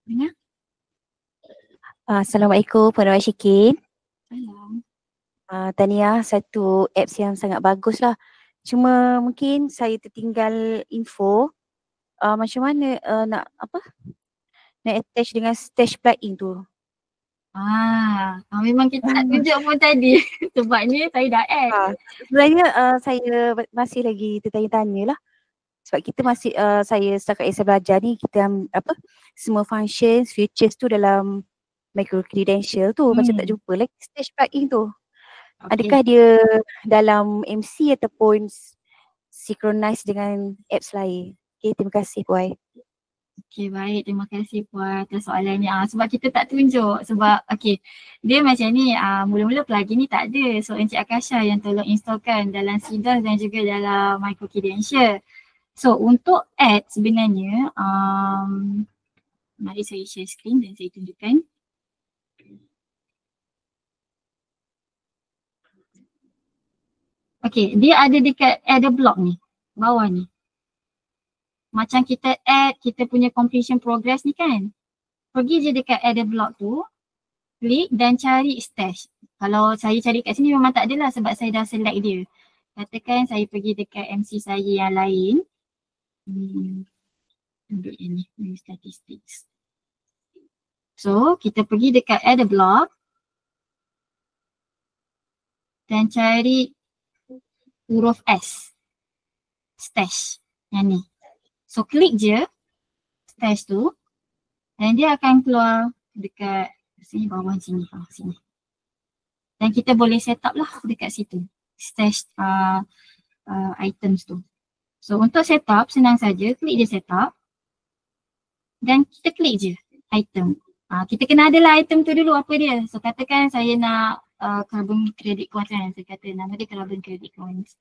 Dengar. Assalamualaikum Puan Rashikin. Salam. Tahniah, satu apps yang sangat bagus lah. Cuma mungkin saya tertinggal info macam mana nak nak attach dengan stash plugin tu. Memang kita tak tunjuk pun tadi. Sebabnya saya dah add. Sebenarnya saya masih lagi tertanya-tanya lah. Sebab kita masih, saya setakat yang saya belajar ni, kita semua functions, features tu dalam micro credential tu macam tak jumpa lagi stash plugin tu. Adakah dia dalam MC ataupun synchronize dengan apps lain? Okay, terima kasih Puai. Okay, baik. Terima kasih Puan atas soalannya. Sebab kita tak tunjuk. Sebab dia macam ni, mula-mula plugin ni tak ada. So Encik Akasha yang tolong installkan dalam CDOS dan juga dalam micro credential. So untuk add sebenarnya, mari saya share screen dan saya tunjukkan. Okay, dia ada dekat adder block ni, bawah ni. Macam kita add kita punya completion progress ni kan. Pergi je dekat adder block tu, klik dan cari stash. Kalau saya cari kat sini memang tak adalah sebab saya dah select dia. Katakan saya pergi dekat MC saya yang lain. Ambil yang ni, statistics. So, kita pergi dekat adder block dan cari huruf S. Stash yang ni. So klik je stash tu dan dia akan keluar dekat sini, bawah sini, sini. Dan kita boleh set up lah dekat situ stash items tu. So untuk set up senang saja, klik je set up dan kita klik je item. Kita kena adalah item tu dulu apa dia. So katakan saya nak carbon credit coins kan, saya kata nama dia carbon credit coins.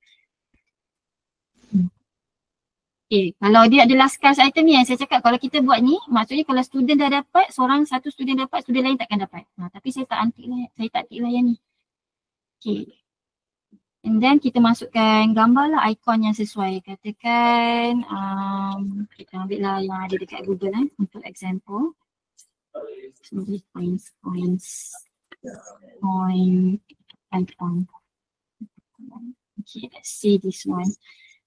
Okay, kalau dia adalah scarce item ni yang saya cakap, kalau kita buat ni, maksudnya kalau student dah dapat, satu student dapat, student lain takkan dapat. Tapi saya tak tik lah yang ni. Okay. And then kita masukkan gambar lah ikon yang sesuai. Katakan, kita ambil lah yang ada dekat Google untuk example. So, coins, icon. Okay, let's see this one.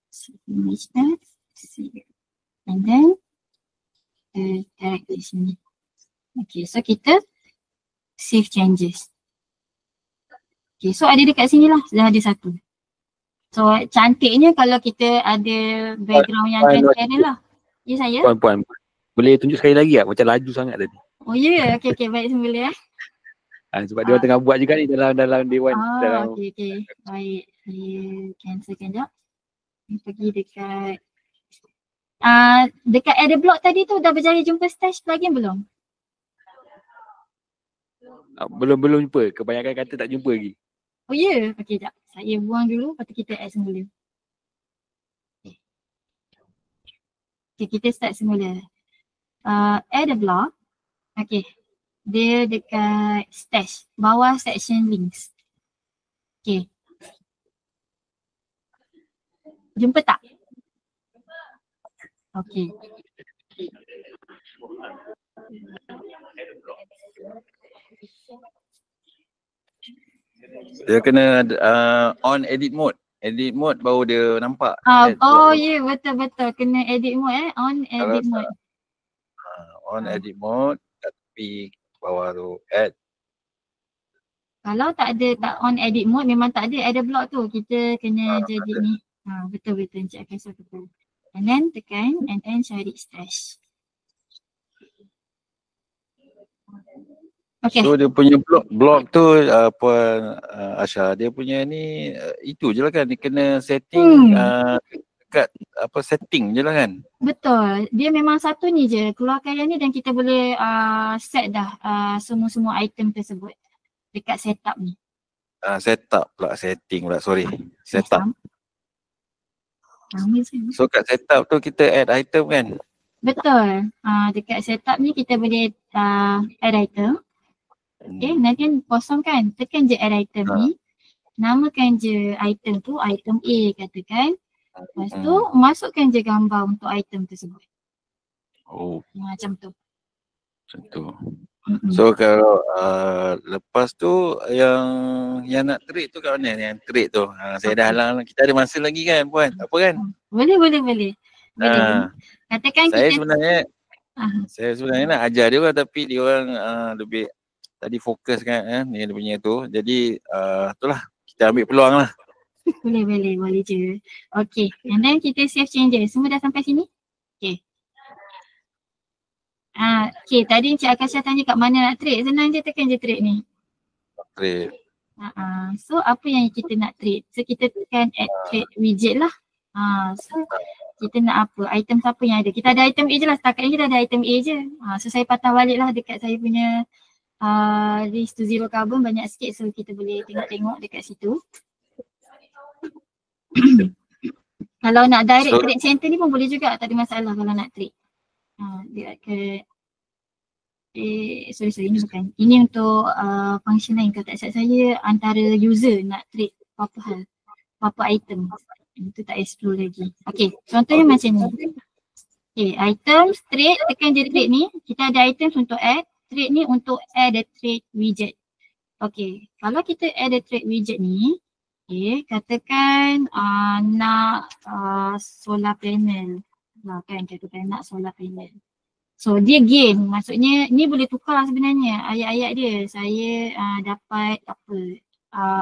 So, image that. And then direct di sini. Okay, so kita save changes. Okay, so ada dekat sini lah, dah ada satu. So cantiknya kalau kita ada background yang transparent lah. Ya saya? Puan, boleh tunjuk sekali lagi tak? Macam laju sangat tadi. Oh ya, okay, baik semula Sebab dia tengah buat juga ni dalam Dewan. Okay. Baik, saya cancelkan jap. Pergi dekat dekat adder block tadi tu dah berjaya jumpa stash plugin belum? Belum jumpa. Kebanyakan kata tak jumpa lagi. Oh ya? Okay, jap. Saya buang dulu, lepas tu kita add semula. Okay, kita start semula. Adder block. Okay. Dia dekat stash. Bawah section links. Okay. Jumpa tak? Okay. Dia kena on edit mode. Edit mode baru dia nampak. Ya, betul. Kena edit mode on edit mode. On edit mode, tapi bawah tu add. Kalau tak on edit mode memang tak ada adder block tu. Kita kena jadi ni. Betul Encik Akasha betul. And then tekan and then cari stash. Okay. So dia punya blok tu Puan Asha, dia punya ni itu je lah kan, dia kena setting dekat setting je lah kan. Betul, dia memang satu ni je, keluarkan yang ni dan kita boleh set dah semua item tersebut dekat setup ni. Setup pula, setting pula, sorry. Setup. Sama je. So kat setup tu kita add item kan? Betul. Dekat setup ni kita boleh add item. Okay, nanti kosongkan. Tekan je add item ni. Namakan je item tu item A katakan. Lepas tu masukkan je gambar untuk item tersebut. Oh. Macam tu. Macam tu. So kalau lepas tu yang nak trade tu kat mana? Yang trade tu. Saya dah halang, kita ada masa lagi kan Puan? Tak apa kan? Boleh. Katakan saya kita sebenarnya Saya sebenarnya nak ajar dia orang tapi dia orang lebih tadi fokus kan dia punya tu. Jadi itulah kita ambil peluang lah. Boleh je. Okay, and then kita save changes. Semua dah sampai sini? Okay. Okay, tadi Encik Akasha tanya kat mana nak trade. Senang je, tekan je trade ni. Trade. So apa yang kita nak trade? So kita tekan add trade widget lah. So kita nak apa? Item siapa yang ada? Kita ada item A je lah. Setakat ni kita ada item A je. So saya patah balik lah dekat saya punya list to zero carbon banyak sikit. So kita boleh tengok-tengok dekat situ. Kalau nak direct trade center ni pun boleh juga. Tak ada masalah kalau nak trade. Dia ke sorry ini bukan. Ini untuk function lain. Kalau tak silap saya antara user nak trade apa-apa hal, apa-apa item. Itu tak explore lagi. Okay, contohnya macam ni. Okay, items, trade, tekan je trade ni. Kita ada items untuk add, trade ni untuk add a trade widget. Okay, kalau kita add a trade widget ni, okay, katakan nak solar panel. Kan katakan nak solar panel. So dia gain, maksudnya ni boleh tukar sebenarnya ayat-ayat dia. Saya dapat apa,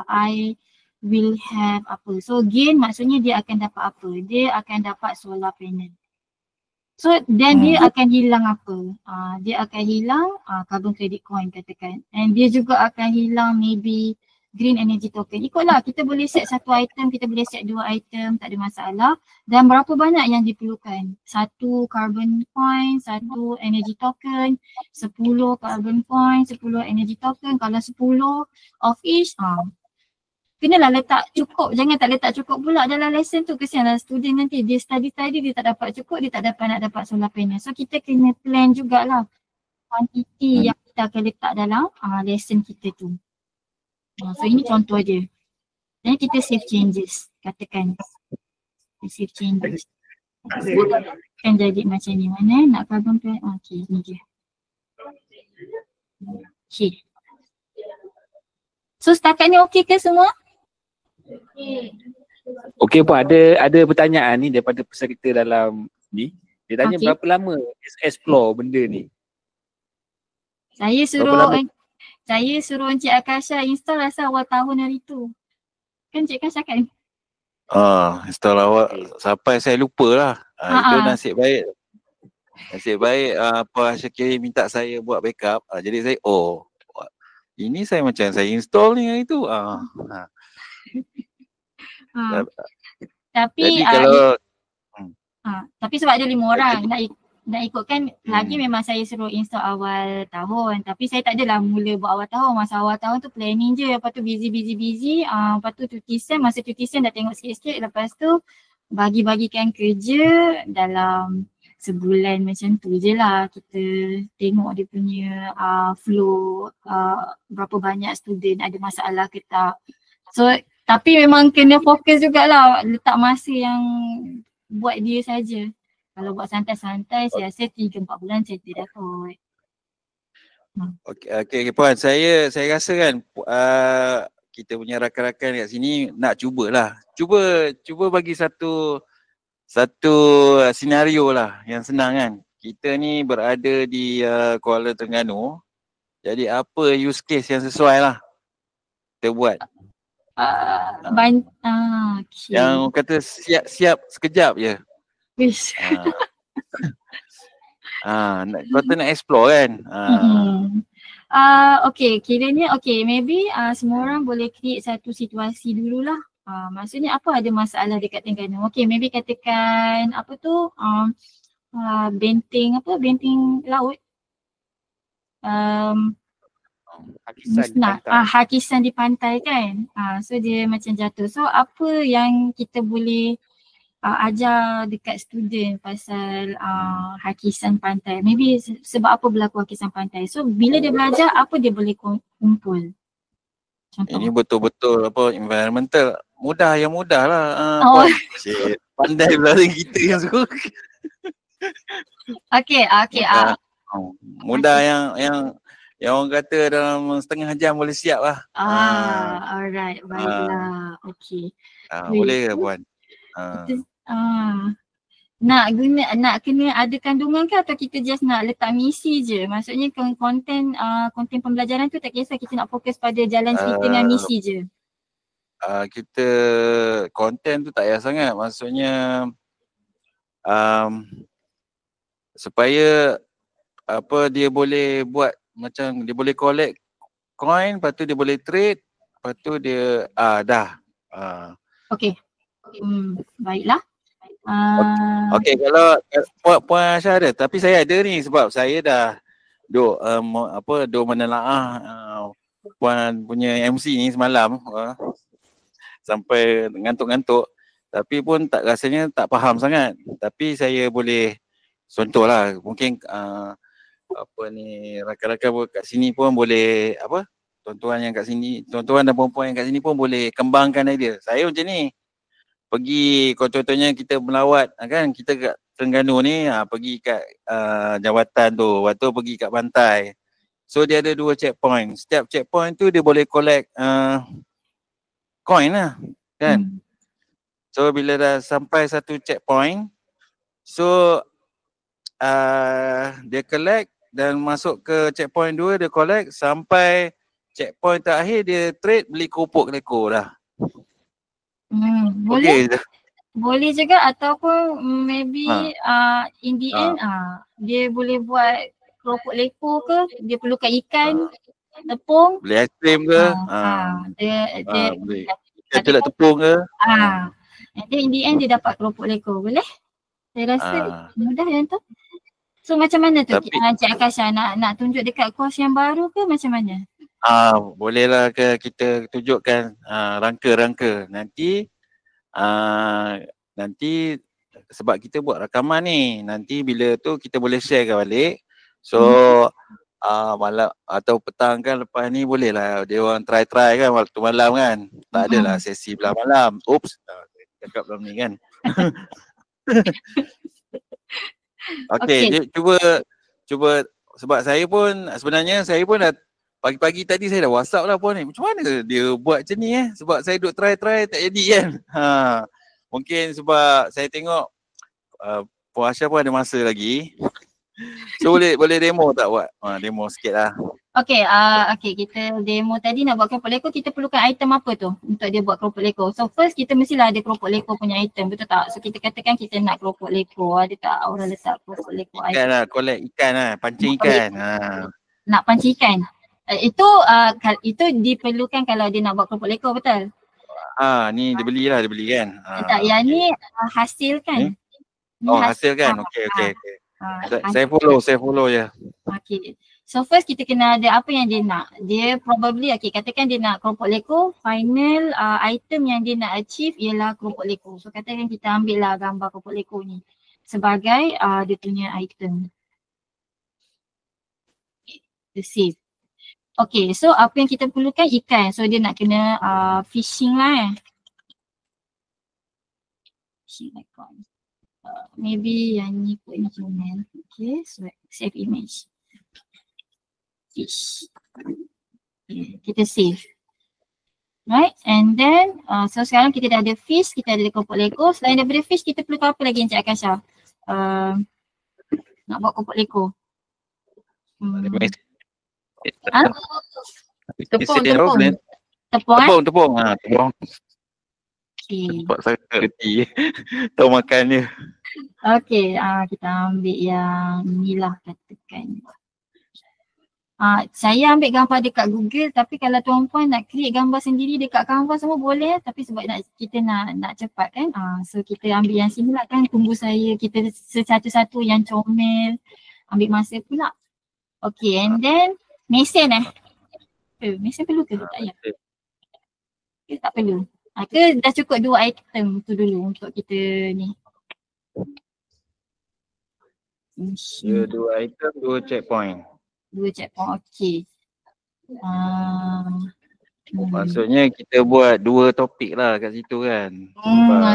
I will have apa. So gain maksudnya dia akan dapat apa, dia akan dapat solar panel. So dan dia akan hilang apa, dia akan hilang carbon credit coin katakan. And dia juga akan hilang maybe green energy token. Ikutlah, kita boleh set satu item, kita boleh set dua item, tak ada masalah. Dan berapa banyak yang diperlukan? 1 carbon coin, 1 energy token, 10 carbon coin, 10 energy token. Kalau 10 of each, kenalah letak cukup, jangan tak letak cukup pula dalam lesson tu. Kesianlah student nanti dia study dia tak dapat cukup, dia tak dapat nak dapat solar panel. So kita kena plan jugalah quantity yang kita akan letak dalam lesson kita tu. So ini contoh je. Dan kita save changes, katakan save changes. Kan jadi macam ni, mana nak carbon plan, okay ni je. Okay. So setakat ni okay ke semua? Okey Puan, ada pertanyaan ni daripada peserta dalam ni. Dia tanya berapa lama explore benda ni? Saya suruh Encik Akasha install rasa awal tahun hari tu. Kan Encik Akasha kan? Install awal sampai saya lupa lah. Itu nasib baik. Nasib baik Pak Syakir minta saya buat backup. Jadi saya ini saya macam saya install ni hari tu. Tapi jadi kalau tapi sebab ada 5 orang nak ikutkan lagi, memang saya suruh install awal tahun. Tapi saya tak adalah mula buat awal tahun. Masa awal tahun tu planning je, lepas tu busy. Lepas tu cuti sen, masa cuti sen dah tengok sikit-sikit. Lepas tu bagi-bagikan kerja dalam sebulan macam tu je lah. Kita tengok dia punya flow, berapa banyak student ada masalah ke tak. So tapi memang kena fokus jugalah, letak masa yang buat dia saja. Kalau buat santai-santai, saya rasa 3-4 bulan saya tidak dapat. Okay Puan, saya rasa kan kita punya rakan-rakan kat sini nak cubalah. Cuba bagi satu senario lah yang senang kan. Kita ni berada di Kuala Terengganu. Jadi apa use case yang sesuai lah kita buat. Okay. Yang kata siap sekejap je. Wish. Kau nak explore kan. Okay, kiranya maybe semua orang boleh create satu situasi dululah. Maksudnya apa ada masalah dekat Terengganu. Okay, maybe katakan apa tu benteng laut. Hakisan di pantai kan. So dia macam jatuh. So apa yang kita boleh ajar dekat student pasal hakisan pantai. Maybe sebab apa berlaku hakisan pantai. So bila dia belajar, apa dia boleh kumpul. Contoh. Ini betul-betul environmental. Mudah lah. Pandai belah kita yang suka. Okay. Mudah yang orang kata dalam setengah jam boleh siap lah. Alright, baiklah. Okay. Boleh ke Puan? nak kena ada kandungan ke atau kita just nak letak misi je? Maksudnya konten pembelajaran tu tak kisah, kita nak fokus pada jalan cerita dengan misi je. Kita konten tu tak payah sangat, maksudnya supaya dia boleh buat macam dia boleh collect coin, lepas tu dia boleh trade, lepas tu dia dah. Okey. Baiklah. Okey, kalau Puan Aisyah ada, tapi saya ada ni sebab saya dah duk menelaah Puan punya MC ni semalam sampai ngantuk-ngantuk, tapi pun rasanya tak faham sangat. Tapi saya boleh contohlah, mungkin rakan-rakan kat sini pun boleh tuan-tuan yang kat sini, tuan-tuan dan puan-puan yang kat sini pun boleh kembangkan idea. Saya macam ni, pergi contohnya kita melawat kan, kita kat Terengganu ni pergi kat jawatan tu, waktu pergi kat pantai. So dia ada 2 checkpoint. Setiap checkpoint tu dia boleh collect coin lah kan. So bila dah sampai satu checkpoint, so dia collect dan masuk ke checkpoint 2, dia collect sampai checkpoint terakhir, dia trade, beli kerupuk leko dah. Boleh. Okay. Boleh juga, ataupun maybe in the end dia boleh buat keropok leko ke, dia perlukan ikan, tepung. Beli aiskrim ke? Dia beli celak tepung ke? Nanti in the end dia dapat keropok leko. Boleh? Saya rasa mudah yang tu. So macam mana tu Cik Akasha, nak tunjuk dekat course yang baru ke macam mana? Bolehlah ke kita tunjukkan rangka-rangka. Nanti sebab kita buat rakaman ni, nanti bila tu kita boleh sharekan balik. So malam atau petang kan lepas ni bolehlah dia orang try kan waktu malam kan. Tak adalah sesi belah malam. Oops, cakap dalam ni kan. Okey, cuba sebab saya pun dah pagi-pagi tadi saya dah WhatsApp lah Puan ni. Macam mana dia buat macam ni sebab saya duk try tak jadi kan. Mungkin sebab saya tengok Puan Aisyah pun ada masa lagi. So boleh demo tak buat? Demo sikit lah. Okey, kita demo tadi nak buat keropok leko, kita perlukan item apa tu untuk dia buat keropok leko? So first kita mestilah ada keropok leko punya item, betul tak? So kita katakan kita nak keropok leko, ada tak orang letak keropok leko item? Ikan lah, collect ikan lah, pancing ikan. Nak pancing ikan? Itu diperlukan kalau dia nak buat keropok leko, betul? Ni dia beli kan? Tak, yang ni hasil kan? Hasil kan? Okey. Saya follow je. Okay. So first kita kena ada apa yang dia nak. Dia probably, katakan dia nak keropok leko, final item yang dia nak achieve ialah keropok leko. So katakan kita ambil lah gambar keropok leko ni sebagai dia punya item. The save. Okay, so apa yang kita perlukan? Ikan. So dia nak kena fishing lah fishing icon. Maybe yang ni put instrument. Okay, so save image. Fish. Okay, kita save. Right, and then so sekarang kita dah ada fish, kita ada keropok leko. Selain daripada fish, kita perlu apa lagi Encik Akasha? Nak buat keropok leko. Tepung. Okay. Sebab saya kerti tahu makan dia. Okay, kita ambil yang inilah katakan. Saya ambil gambar dekat Google, tapi kalau tuan-puan nak create gambar sendiri dekat Canva semua boleh, tapi sebab kita nak cepat kan. So kita ambil yang sini lah kan, tunggu saya, kita satu-satu yang comel, ambil masa pula. Okay, and then mesin mesin perlu ke? Tak payah. Tak perlu. Ke dah cukup 2 item tu dulu untuk kita ni. Ya, 2 item, 2 checkpoint. 2 checkpoint, okey. Maksudnya kita buat 2 topik lah kat situ kan.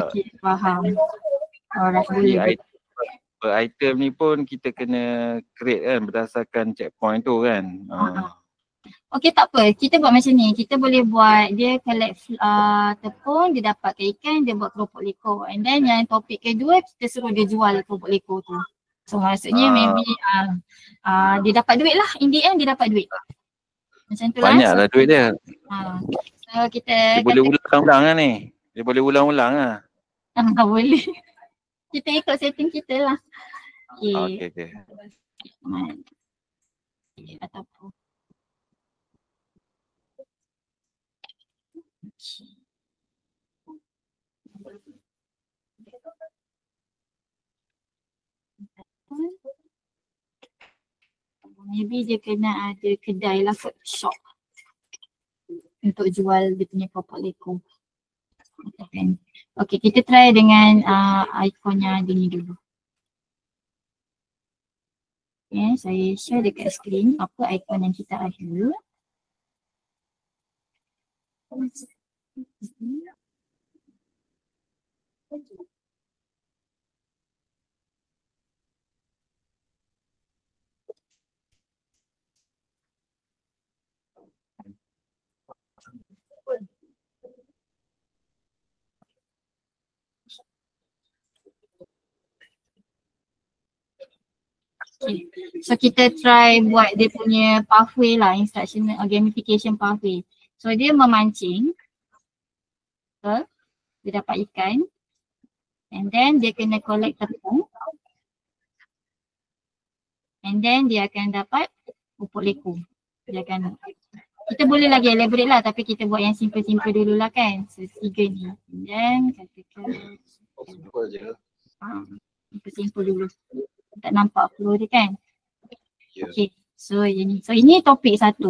Okey, faham. Alright, boleh. Per item ni pun kita kena create kan berdasarkan checkpoint tu kan. Okay, tak apa. Kita buat macam ni. Kita boleh buat dia collect tepung, dia dapatkan ikan, dia buat keropok lekor. And then yang topik kedua, kita suruh dia jual keropok lekor tu. So maksudnya maybe dia dapat duit lah. In the end dia dapat duit. Macam tu lah. Banyak lah duit dia. So kita Dia boleh ulang-ulang lah ni. Dia boleh ulang-ulang lah. boleh. Kita ikut setting kita lah. Okay. Okay. Ataupun maybe dia kena ada kedai lah, food shop untuk jual dia punya keropok lekor. Okay, kita try dengan ikonnya dia ni dulu. Okay, saya share dekat skrin apa ikon yang kita ada. Okay. So kita try buat dia punya pathway lah, instruction gamification pathway. So dia memancing, dia dapat ikan, and then dia kena collect tepung, and then dia akan dapat keropok lekor. Dia akan, kita boleh lagi elaborate lah, tapi kita buat yang simple-simple dulu lah kan. So 3 ni, and then katakan simple dulu. Tak nampak flow dia kan. Okay, so ini topik 1.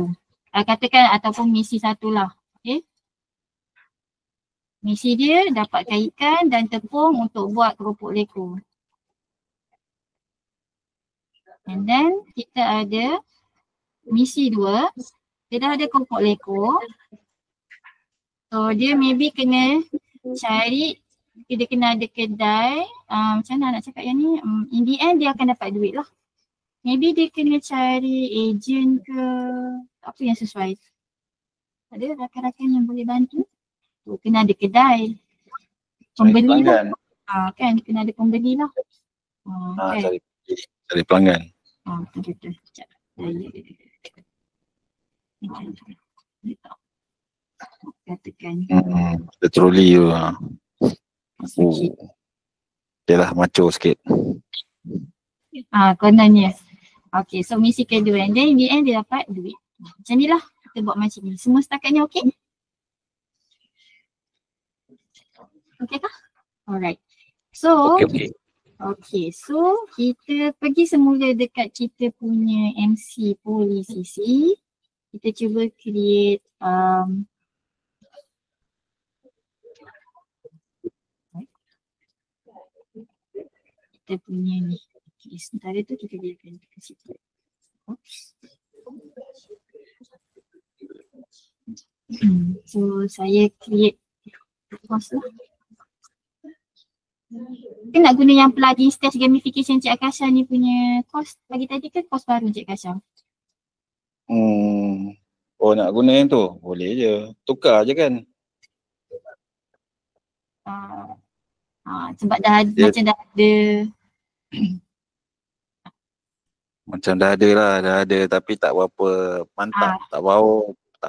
Katakan ataupun misi 1 lah. Okay. Misi dia dapatkan ikan dan tepung untuk buat keropok lekor. And then kita ada misi 2. Dia dah ada keropok lekor. So dia maybe kena cari, dia kena ada kedai, macam mana nak cakap yang ni, in the end dia akan dapat duit lah. Maybe dia kena cari agent ke, apa yang sesuai. Ada rakan-rakan yang boleh bantu. So, kena ada kedai, pembeli lah. Kan, kena ada pembeli lah. Kan? Cari pelanggan. Betul-betul. Sekejap. Katakan. Ada troli tu. Okay lah, macho sikit. Kononnya. Okay, so misi kedua, and then in the end dia dapat duit. Macam ni lah, kita buat macam ni. Semua setakat ni okay? Okay kah? Alright. So, okay, so kita pergi semula dekat kita punya MC Polisisi. Kita cuba create kita punya ni. Okay, sementara tu kita biarkan dekat situ. Oops. So saya create course lah. Kita nak guna yang plugin stage gamification Cik Akasha ni punya course pagi tadi ke course baru Cik Akasha? Oh nak guna yang tu? Boleh je. Tukar je kan? Sebab dah macam dah ada. Macam dah ada lah, tapi tak berapa mantap, tak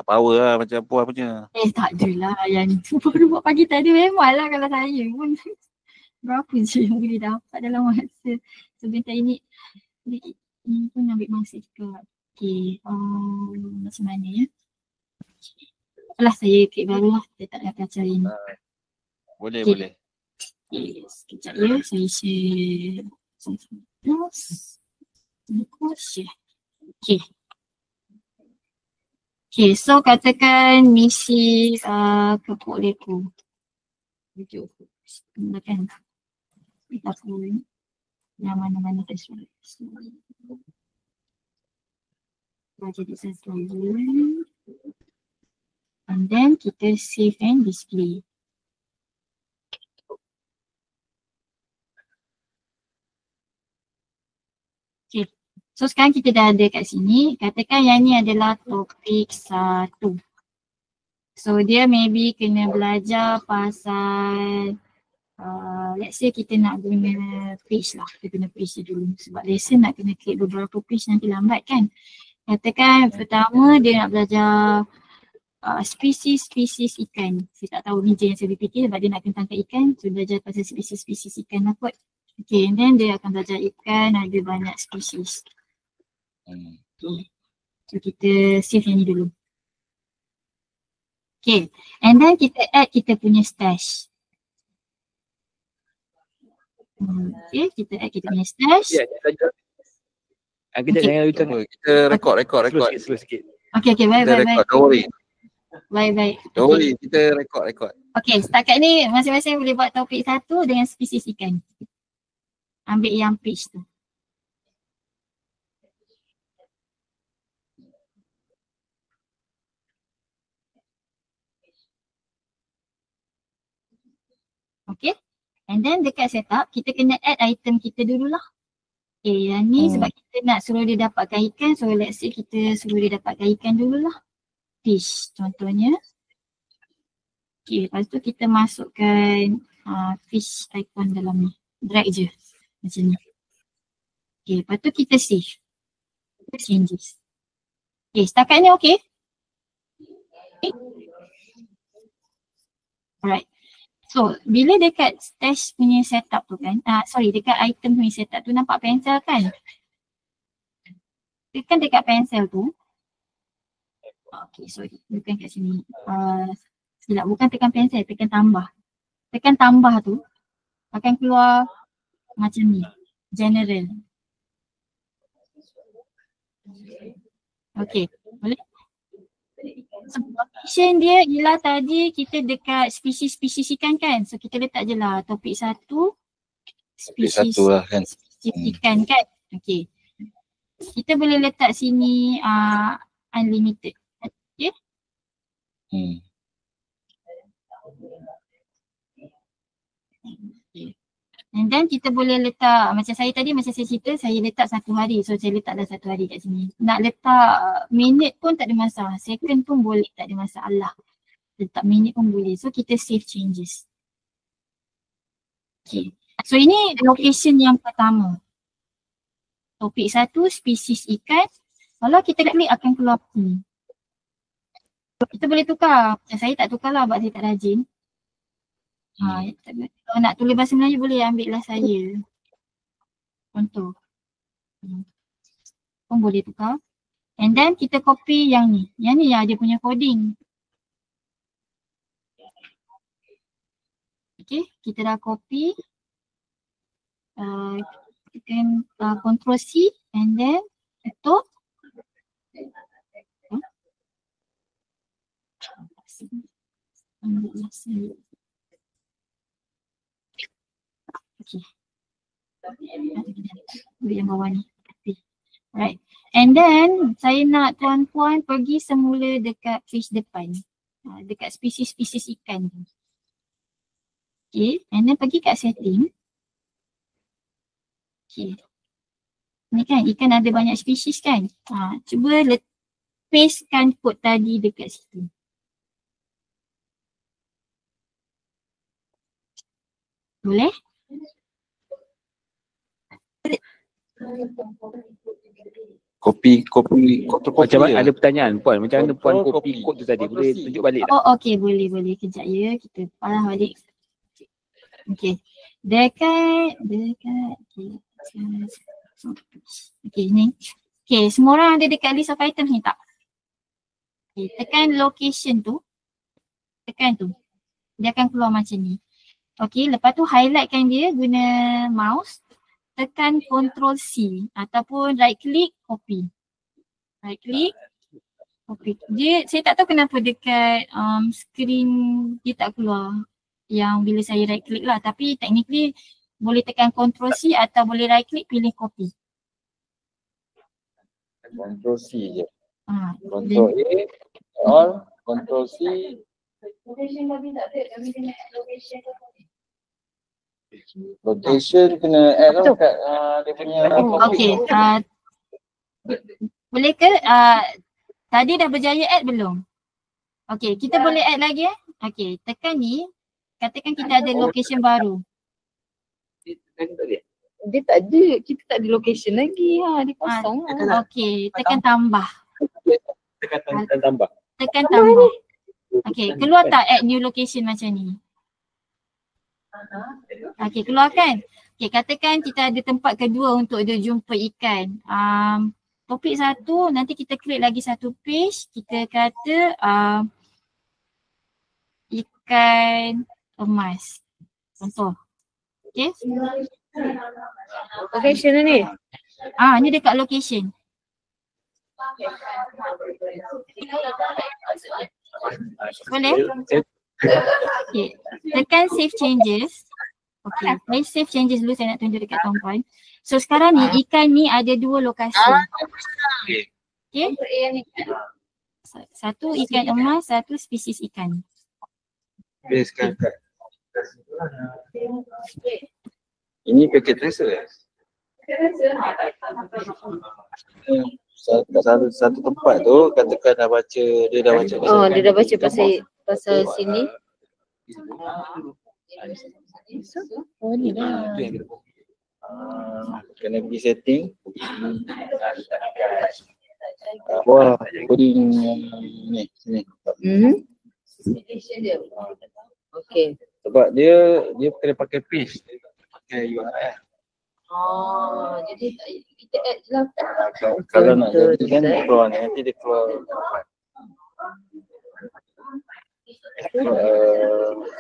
power lah macam puan punya. Tak adalah, yang tu baru buat pagi tadi memang lah kalau saya pun. Berapa je yang boleh dapat dalam masa sebentar ini. Ini pun ambil masa juga. Okay, macam mana ya? Alah saya klik baru lah, saya tak nak kacau ini. Boleh. Okay, sekejap ya, saya share. Okay, so katakan misi keropok lekor. Kan? Kita pun yang mana-mana tersuai. Jadi satu lagi. And then kita save and display. Okay, So sekarang kita dah ada kat sini, katakan yang ni adalah topik 1. So dia maybe kena belajar pasal let's say kita nak guna page lah, kita guna page dia dulu sebab lesson nak kena klik beberapa page nanti lambat kan. Katakan pertama dia nak belajar spesies ikan. Saya tak tahu ni je yang saya fikir sebab dia nak kena tangkap ikan, so belajar pasal spesies ikan lah kot. Okay, and then dia akan belajar ikan ada banyak spesies. Okay. So kita save yang ni dulu. Okay, and then kita add kita punya stash. Okay, kita add kita punya stash. Ya, kita jangan lupa. Kita record. Slow sikit. Okay, baik. Don't worry. Baik. Don't worry, kita record. Okay, setakat ni masing-masing boleh buat topik 1 dengan spesies ikan. Ambil yang page tu. Okay, and then dekat setup kita kena add item kita dululah. Okay, yang ni sebab kita nak suruh dia dapatkan ikan, so let's say kita suruh dia dapatkan ikan dululah. Fish contohnya. Okay, lepas tu kita masukkan fish icon dalam ni. Drag je macam ni. Okay, lepas tu kita save. Changes. Okay, setakat ni okay? Alright. So, bila dekat stash punya setup tu kan, dekat item punya setup tu nampak pensel kan? Tekan dekat pensel tu. Okay, sorry. Bukan kat sini. Silap, bukan tekan pensel, tekan tambah. Tekan tambah tu akan keluar macam ni. General. Okay, boleh? So, location dia ialah tadi kita dekat spesies ikan kan. So kita letak je lah topik 1 spesies lah kan. Ikan kan. Okay. Kita boleh letak sini unlimited. Okay. And then kita boleh letak macam saya tadi, macam saya cerita saya letak 1 hari. So saya letak dah 1 hari kat sini. Nak letak minit pun tak ada masalah. Second pun boleh, tak ada masalah. Letak minit pun boleh. So kita save changes. Okay. So ini location yang pertama. Topik 1 spesies ikan. Kalau kita klik akan keluar ni. Kita boleh tukar. Macam saya tak tukar lah sebab saya tak rajin. Kalau nak tulis bahasa Melayu boleh ambil lah saya. Contoh. Pun boleh tukar. And then kita copy yang ni. Yang ni yang dia punya coding. Okay, kita dah copy. Kita can Ctrl C and then tutup. Ambil lah saya. Okay. Yang bawah ni. Right. And then saya nak tuan-puan pergi semula dekat page depan. Dekat spesies ikan tu. Okay. And then pergi kat setting. Okay. Ni kan ikan ada banyak spesies kan. Cuba pastekan kod tadi dekat situ. Boleh? Kopi Macam mana ada pertanyaan Puan, macam mana Puan copy kod tu tadi, boleh tunjuk balik tak? Oh okey, boleh. Kejap ya, kita parah balik. Okey. Dekat okey ni. Okey, semua orang ada dekat list of items ni tak? Okey, tekan location tu. Tekan tu. Dia akan keluar macam ni. Okey, lepas tu highlightkan dia guna mouse. Tekan Ctrl C ataupun right click copy. Right click copy. Dia saya tak tahu kenapa dekat screen dia tak keluar yang bila saya right click lah, tapi technically boleh tekan Ctrl C atau boleh right click pilih copy. Ctrl C je. Ctrl A all, Ctrl C. Location kena add lah kat dia punya Okay, Boleh ke? Tadi dah berjaya add belum? Okay, kita boleh add lagi Okay, tekan ni. Katakan kita ada location baru. Dia tak ada, kita tak ada location lagi. Dia kosong. Okay, tekan tambah. Tekan tambah. Tekan tambah. Okay, keluar tak add new location macam ni? Okay, keluarkan. Okay, katakan kita ada tempat kedua untuk dia jumpa ikan. Topik satu, nanti kita create lagi satu page. Kita kata ikan emas. Contoh. Okay. Location ni? Ni dekat location. Boleh? Okay. Tekan save changes. Okay. Saya save changes dulu, saya nak tunjuk dekat tuan-tuan. So sekarang ni ikan ni ada dua lokasi. Okay. Satu ikan emas, satu spesies ikan. Ini paket tracer. Satu tempat tu katakan dah baca, dia dah baca. Dia dah baca pasal sini. Ni dah. Kena pergi setting. Wah, coding ni sini. Okey. Sebab dia kena pakai page, dia tak pakai URL. Jadi kita add je lah. Kalau nak jadi kan dia keluar ni, nanti dia keluar.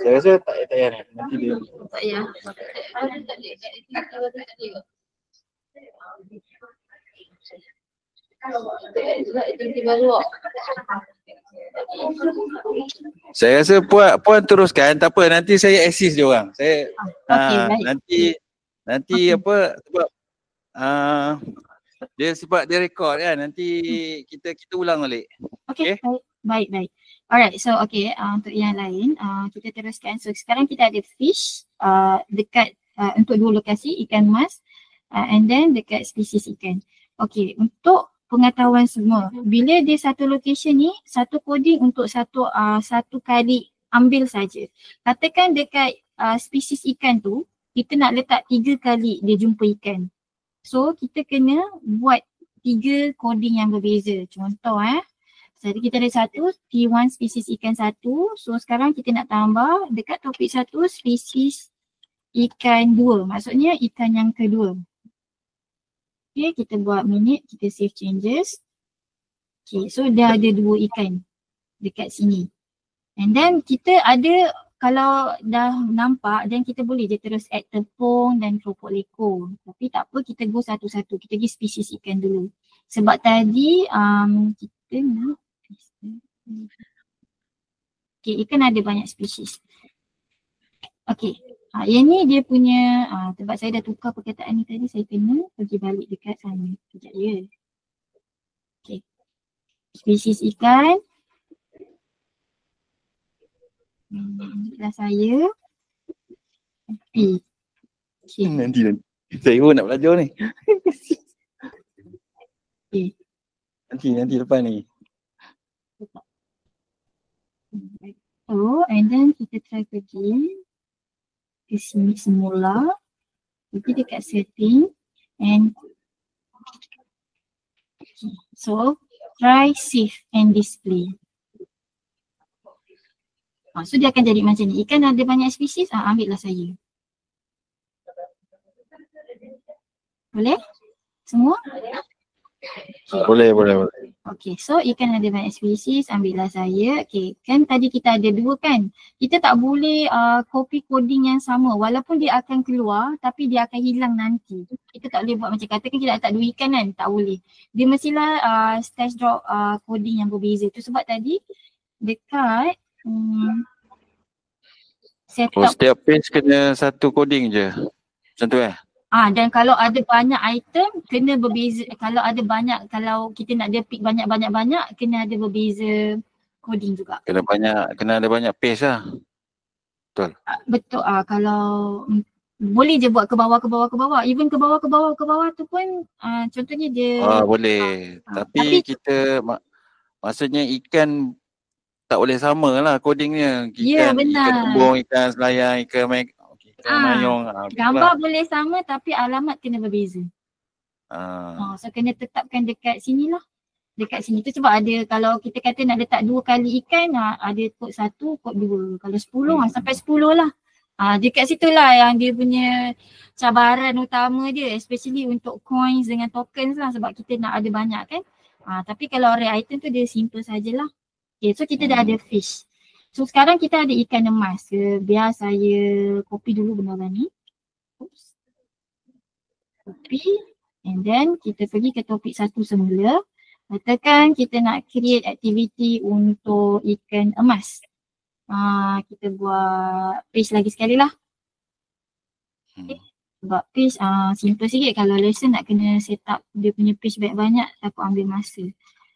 Saya rasa tak payah ni, nanti dia Tak payah. saya rasa puan teruskan, tak apa, nanti saya assist dia orang. Saya Okay, nanti apa sebab sebab dia record kan, nanti kita ulang balik. Okay, baik. Alright, so okay, untuk yang lain kita teruskan. So sekarang kita ada fish dekat untuk dua lokasi, ikan emas and then dekat spesies ikan. Okay, untuk pengetahuan semua, bila dia satu location ni, satu coding untuk satu kali ambil saja. Katakan dekat spesies ikan tu, kita nak letak 3 kali dia jumpa ikan. So kita kena buat 3 coding yang berbeza. Contoh jadi kita ada satu P1 spesies ikan satu. So sekarang kita nak tambah dekat topik satu spesies ikan 2. Maksudnya ikan yang kedua. Okay, kita buat minute, kita save changes. Okay, so dah ada 2 ikan dekat sini. And then kita ada, kalau dah nampak, dan kita boleh je terus add tepung dan keropok lekor. Tapi tak apa, kita go satu-satu. Kita pergi spesies ikan dulu. Sebab tadi kita nak ikan ada banyak spesies. Okay, yang ni dia punya, sebab saya dah tukar perkataan ni tadi, saya kena pergi balik dekat sana. Sekejap ya. Okay, spesies ikan. Dah saya. Okay. Nanti saya pun nak belajar ni. Okay. Nanti lepas ni. So, and then kita try pergi ke sini semula. Pergi dekat setting and so try save and display. So dia akan jadi macam ni. Ikan ada banyak spesies, ambillah saya. Boleh? Semua? Boleh. Okay, so ikan ada banyak spesies, ambillah saya. Okay, kan tadi kita ada 2 kan? Kita tak boleh copy coding yang sama. Walaupun dia akan keluar, tapi dia akan hilang nanti. Kita tak boleh buat macam katakan kita letak 2 ikan kan? Tak boleh. Dia mestilah stash drop coding yang berbeza. Tu sebab tadi dekat setup. Setiap page kena satu coding je. Macam tu Dan kalau ada banyak item kena berbeza. Kalau ada banyak, kalau kita nak dia pick banyak-banyak kena ada berbeza coding juga. Kena ada banyak page lah. Betul. Betul. Kalau boleh je buat ke bawah. Even ke bawah tu pun contohnya dia Boleh. tapi Kita maksudnya ikan tak boleh sama lah codingnya. Ya, Ikan benar. kembung, ikan selayang, ikan mayung. gambar boleh sama tapi alamat kena berbeza. So kena tetapkan dekat sini lah. Dekat sini tu sebab ada, kalau kita kata nak letak 2 kali ikan, ada kod 1, kod 2. Kalau 10 sampai 10 lah. Dekat situ lah yang dia punya cabaran utama dia, especially untuk coins dengan tokens lah, sebab kita nak ada banyak kan. Tapi kalau rare item tu dia simple sajalah. Okay, so kita dah ada fish. So sekarang kita ada ikan emas. Biar saya copy dulu benda ni. Copy. And then kita pergi ke topik 1 semula. Katakan kita nak create activity untuk ikan emas. Kita buat page lagi sekali lah. Okay. Sebab page simple sikit. Kalau lesson nak kena set up dia punya page banyak-banyak, takut ambil masa.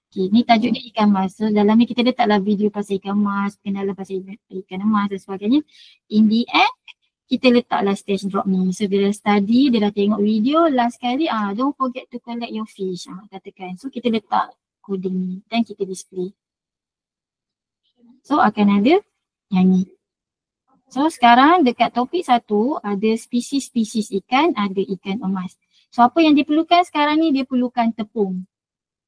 Okay, ni tajuk dia ikan emas. So dalam ni kita letaklah video pasal ikan emas, kenalan pasal ikan emas dan sebagainya. In the end, kita letaklah stage drop ni. So dia dah study, dia dah tengok video, last kali don't forget to collect your fish. Katakan. So kita letak coding ni dan kita display. So akan ada yang ni. So sekarang dekat topik 1 ada spesies-spesies ikan, ada ikan emas. So apa yang diperlukan sekarang ni, dia perlukan tepung.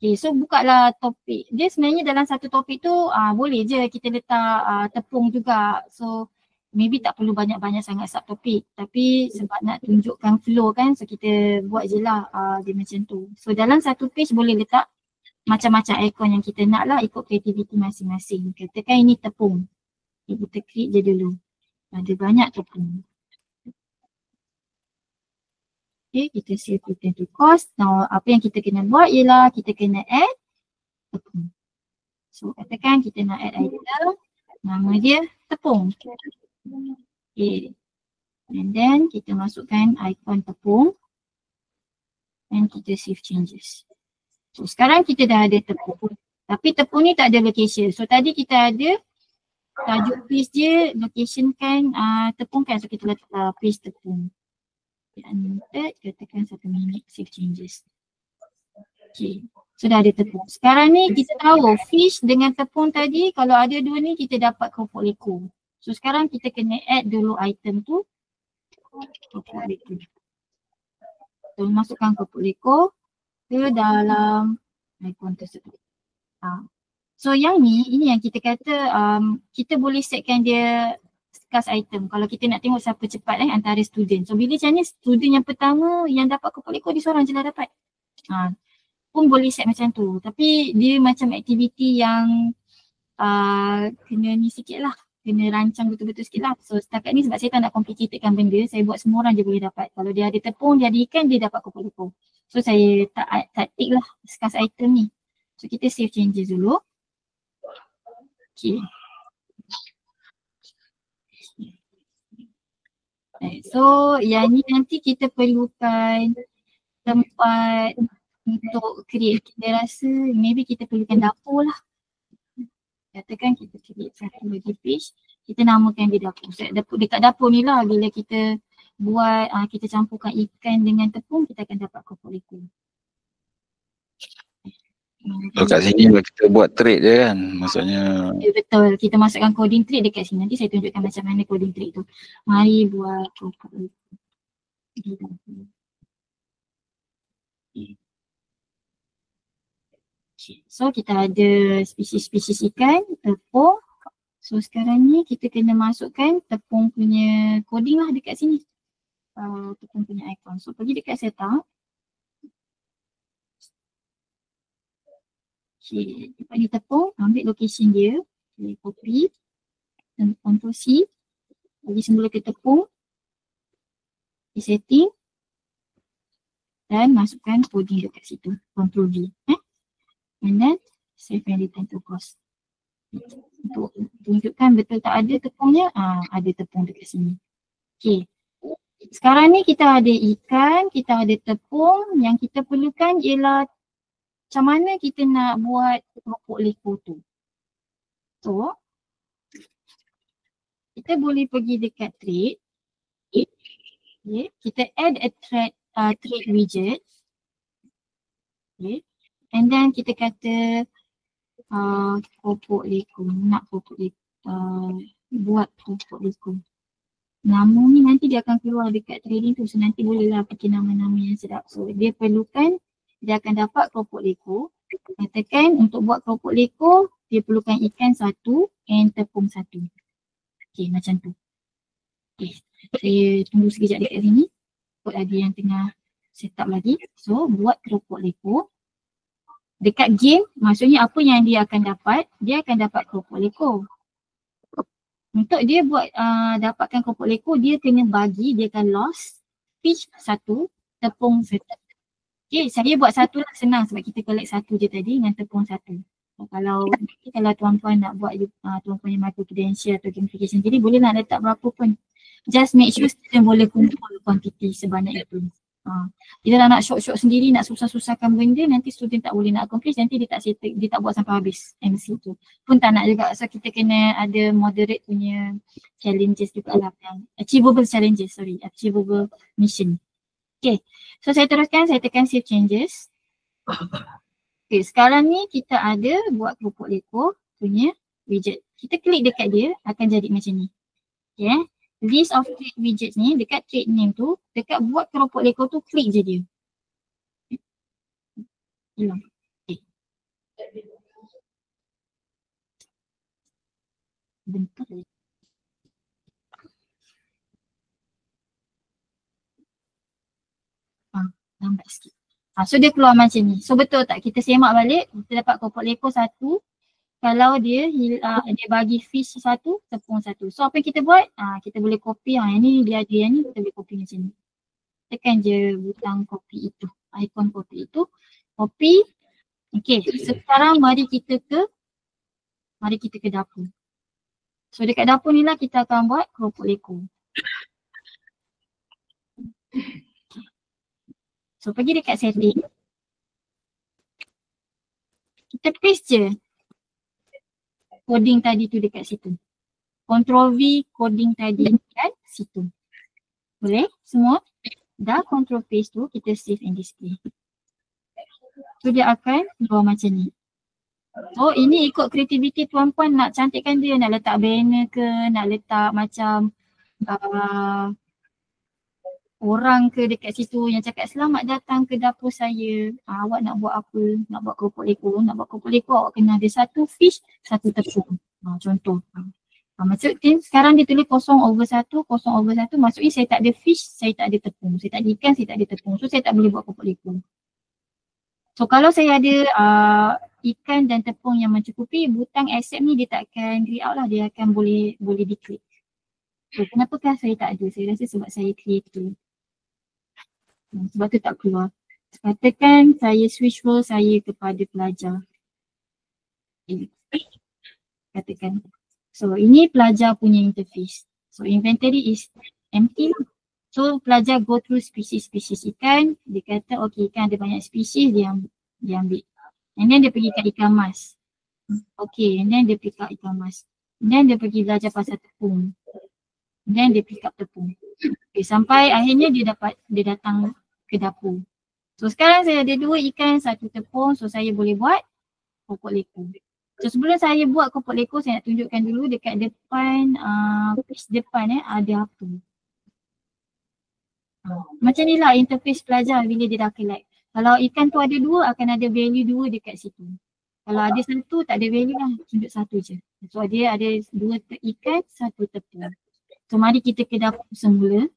Okay, so bukalah topik. Dia sebenarnya dalam satu topik tu boleh je kita letak tepung juga. So maybe tak perlu banyak-banyak sangat subtopik. Tapi sebab nak tunjukkan flow kan, so kita buat je lah dia macam tu. So dalam satu page boleh letak macam-macam icon yang kita nak lah, ikut kreativiti masing-masing. Katakan ini tepung. Okay, kita create je dulu. Ada banyak tepung. Okay, kita save return to cost. Now apa yang kita kena buat ialah kita kena add tepung. So katakan kita nak add item, nama dia tepung. Okay. And then kita masukkan icon tepung and kita save changes. So sekarang kita dah ada tepung. Tapi tepung ni tak ada location. So tadi kita ada tajuk page dia, location kan tepung kan. So kita letak page tepung. Unlimited, katakan 1 minit, save changes. Okay, so dah ada tepung. Sekarang ni kita tahu fish dengan tepung tadi, kalau ada dua ni kita dapat keropok leko. So sekarang kita kena add dulu item tu. Keropok leko. So masukkan keropok leko ke dalam icon tersebut. So yang ni, ini yang kita kata kita boleh setkan dia scarce item. Kalau kita nak tengok siapa cepat antara student. So bila macam ni student yang pertama yang dapat keropok leko dia seorang je lah dapat. Pun boleh set macam tu. Tapi dia macam aktiviti yang kena ni sikit lah. Kena rancang betul-betul sikit lah. So setakat ni sebab saya tak nak complicatedkan benda, saya buat semua orang je boleh dapat. Kalau dia ada tepung, dia ada ikan, dia dapat keropok leko. So saya tak tick lah scarce item ni. So kita save changes dulu. Okay. So yang ni nanti kita perlukan tempat untuk create. Kita rasa maybe kita perlukan dapur lah. Katakan kita create satu lagi page, kita namakan dia dapur. So, dekat dapur ni lah bila kita buat, kita campurkan ikan dengan tepung, kita akan dapat keropok leko. So kat sini kita buat trade je kan, maksudnya. Betul, kita masukkan coding trade dekat sini. Nanti saya tunjukkan macam mana coding trade tu. Mari buat keropok leko. Okay. So kita ada spesies-spesies ikan, tepung. So sekarang ni kita kena masukkan tepung punya coding lah dekat sini. Tepung punya icon. So pergi dekat setup. Okay, dapat ni tepung, ambil location dia. Okay, copy. Dan Ctrl C. Pergi semula ke tepung. Okay, setting. Dan masukkan coding dekat situ. Ctrl V. And then save and return to cost. Untuk tunjukkan betul tak ada tepungnya, ada tepung dekat sini. Okay. Sekarang ni kita ada ikan, kita ada tepung. Yang kita perlukan ialah macam mana kita nak buat keropok leko tu. So, kita boleh pergi dekat trade. Okay. Kita add a thread widget. Okay. And then kita kata keropok leko, nak keropok leko, buat keropok leko. Nama ni nanti dia akan keluar dekat trading tu, so nanti bolehlah pakai nama-nama yang sedap. So dia perlukan, dia akan dapat keropok leko. Katakan untuk buat keropok leko, dia perlukan ikan 1 and tepung 1. Okay, macam tu. Okay, saya tunggu sekejap dekat sini. Kot ada yang tengah set up lagi. So buat keropok leko. Dekat game, maksudnya apa yang dia akan dapat? Dia akan dapat keropok leko. Untuk dia buat dapatkan keropok leko, dia kena bagi, dia akan loss fish 1, tepung 1. Okay, saya buat 1 lah, senang sebab kita collect 1 je tadi dengan tepung 1. So, kalau tuan-puan nak buat tuan-puan yang micro credential atau gamification, jadi boleh nak letak berapa pun. Just make sure student boleh kumpul quantity sebanyak itu. Kita nak short-short sendiri, nak susah-susahkan benda, nanti student tak boleh nak accomplish, nanti dia tak buat sampai habis MC tu. Pun tak nak juga, so kita kena ada moderate punya challenges juga lah, yang achievable mission. Okay, so saya teruskan, saya tekan save changes. Okay, sekarang ni kita ada buat keropok leko punya widget. Kita klik dekat dia, akan jadi macam ni. Okay, list of trade widgets ni, dekat trade name tu, dekat buat keropok leko tu, klik je dia. Hilang. Okay. Bentar je. Lambat sikit. So dia keluar macam ni. So betul tak? Kita semak balik, kita dapat keropok leko 1. Kalau dia bagi fish 1, tepung 1. So apa yang kita buat? Kita boleh copy. Yang ni dia ada, yang ni kita boleh copy macam ni. Tekan je butang copy itu, ikon copy itu. Copy. Okay, sekarang mari kita ke dapur. So dekat dapur ni lah kita akan buat keropok leko. So pergi dekat setting. Kita paste je coding tadi tu dekat situ. Ctrl V coding tadi dekat situ. Boleh? Semua? Dah Ctrl paste tu, kita save and display. So dia akan keluar macam ni. So ini ikut kreativiti tuan-puan, nak cantikkan dia, nak letak banner ke, nak letak macam orang ke dekat situ yang cakap selamat datang ke dapur saya. Awak nak buat apa? Nak buat keropok leko. Nak buat keropok leko awak kena ada 1 fish, 1 tepung. Contoh. Maksudnya sekarang dia tulis 0/1, 0/1. Maksudnya saya tak ada fish, saya tak ada tepung. Saya tak ada ikan, saya tak ada tepung. So saya tak boleh buat keropok leko. So kalau saya ada ikan dan tepung yang mencukupi, butang accept ni dia tak akan grey out lah. Dia akan boleh diklik. So kenapakah saya tak ada? Saya rasa sebab saya creator. Sebab tu tak keluar. Katakan saya switch role saya kepada pelajar. Katakan. So ini pelajar punya interface. So inventory is empty lah. So pelajar go through spesies ikan. Dia kata okay, ikan ada banyak spesies, dia ambil. And then dia pergi kat ikan mas. Okay, and then dia pick up ikan mas. And then dia pergi belajar pasal tepung. And then dia pick up tepung. Okay, sampai akhirnya dia datang ke dapur. So sekarang saya ada 2 ikan, 1 tepung. So saya boleh buat keropok leko. So sebelum saya buat keropok leko, saya nak tunjukkan dulu dekat depan, page depan ada apa. Macam ni lah interface pelajar bila dia dah collect. Kalau ikan tu ada 2, akan ada value 2 dekat situ. Kalau ada 1, tak ada value lah, tunjuk 1 je. So dia ada 2 ikan, 1 tepung. So mari kita ke dapur semula.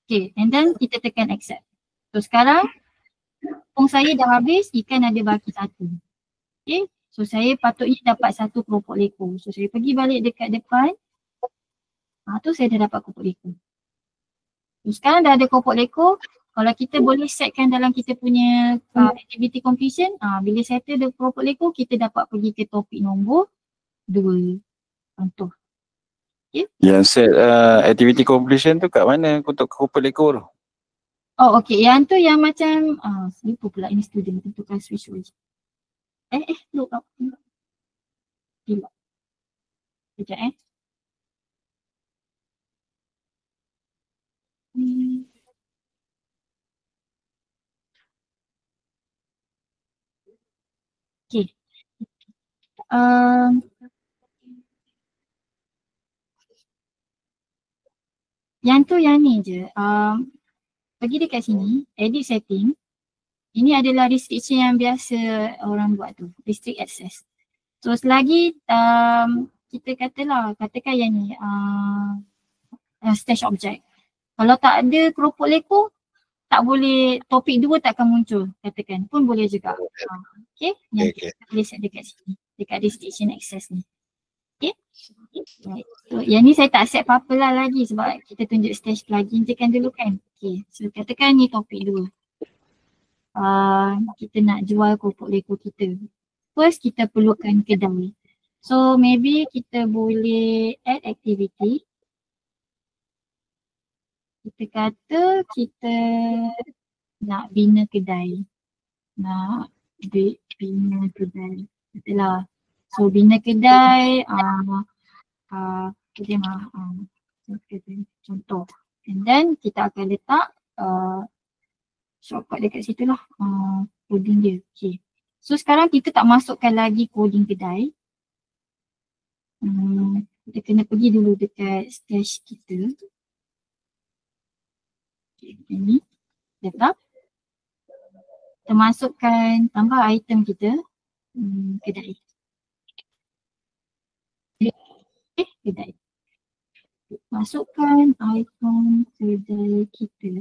Okay, and then kita tekan accept. So sekarang tepung saya dah habis, ikan ada baki 1. Okay, so saya patutnya dapat 1 keropok leko. So saya pergi balik dekat depan. Tu saya dah dapat keropok leko. So, sekarang dah ada keropok leko. Kalau kita boleh setkan dalam kita punya activity completion, bila settle the keropok leko, kita dapat pergi ke topik nombor 2. Contoh. Okay. Yang set activity completion tu kat mana untuk keropok leko tu? Oh okay, yang tu yang macam, lupa pula ini student, tentukan switch word. Look up. Tidak. Sekejap Okay. Um, yang ni je. Pergi dekat sini, edit setting. Ini adalah restriction yang biasa orang buat tu, restrict access. So selagi kita katakan yang ni stash object. Kalau tak ada keropok leko, tak boleh, topik 2 tak akan muncul, katakan pun boleh juga. Okay, yang Okay. kita boleh set dekat sini, dekat restriction access ni. Okay, right. So yang ni saya tak set apa-apa lah lagi sebab kita tunjuk stash plugin je kan dulu kan. Okay, so katakan ni topik 2. Kita nak jual keropok leko kita. First kita perlukan kedai. So maybe kita boleh add activity. Kita kata kita nak bina kedai. Nak bina kedai. Itulah. So bina kedai, contoh. And then kita akan letak shortcut dekat situ lah, coding dia. Okay. So sekarang kita tak masukkan lagi coding kedai. Kita kena pergi dulu dekat stash kita. Okay, ini letak. Kita masukkan tambah item kita, kedai. Okay, kedai. Masukkan item kedai kita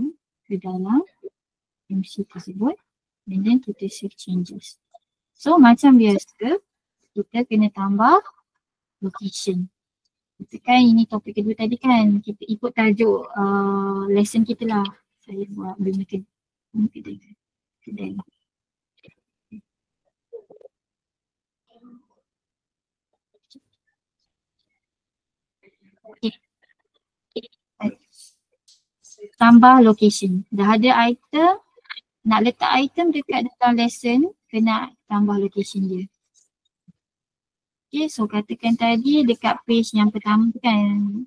ke dalam MC tersebut and then kita save changes. So macam biasa kita kena tambah location. Kita kan ini topik kedua tadi kan, kita ikut tajuk lesson kita lah. Saya buat bina kedai. Okay. Tambah location. Dah ada item, nak letak item dekat dalam lesson, kena tambah location dia. Okay, so katakan tadi dekat page yang pertama kan,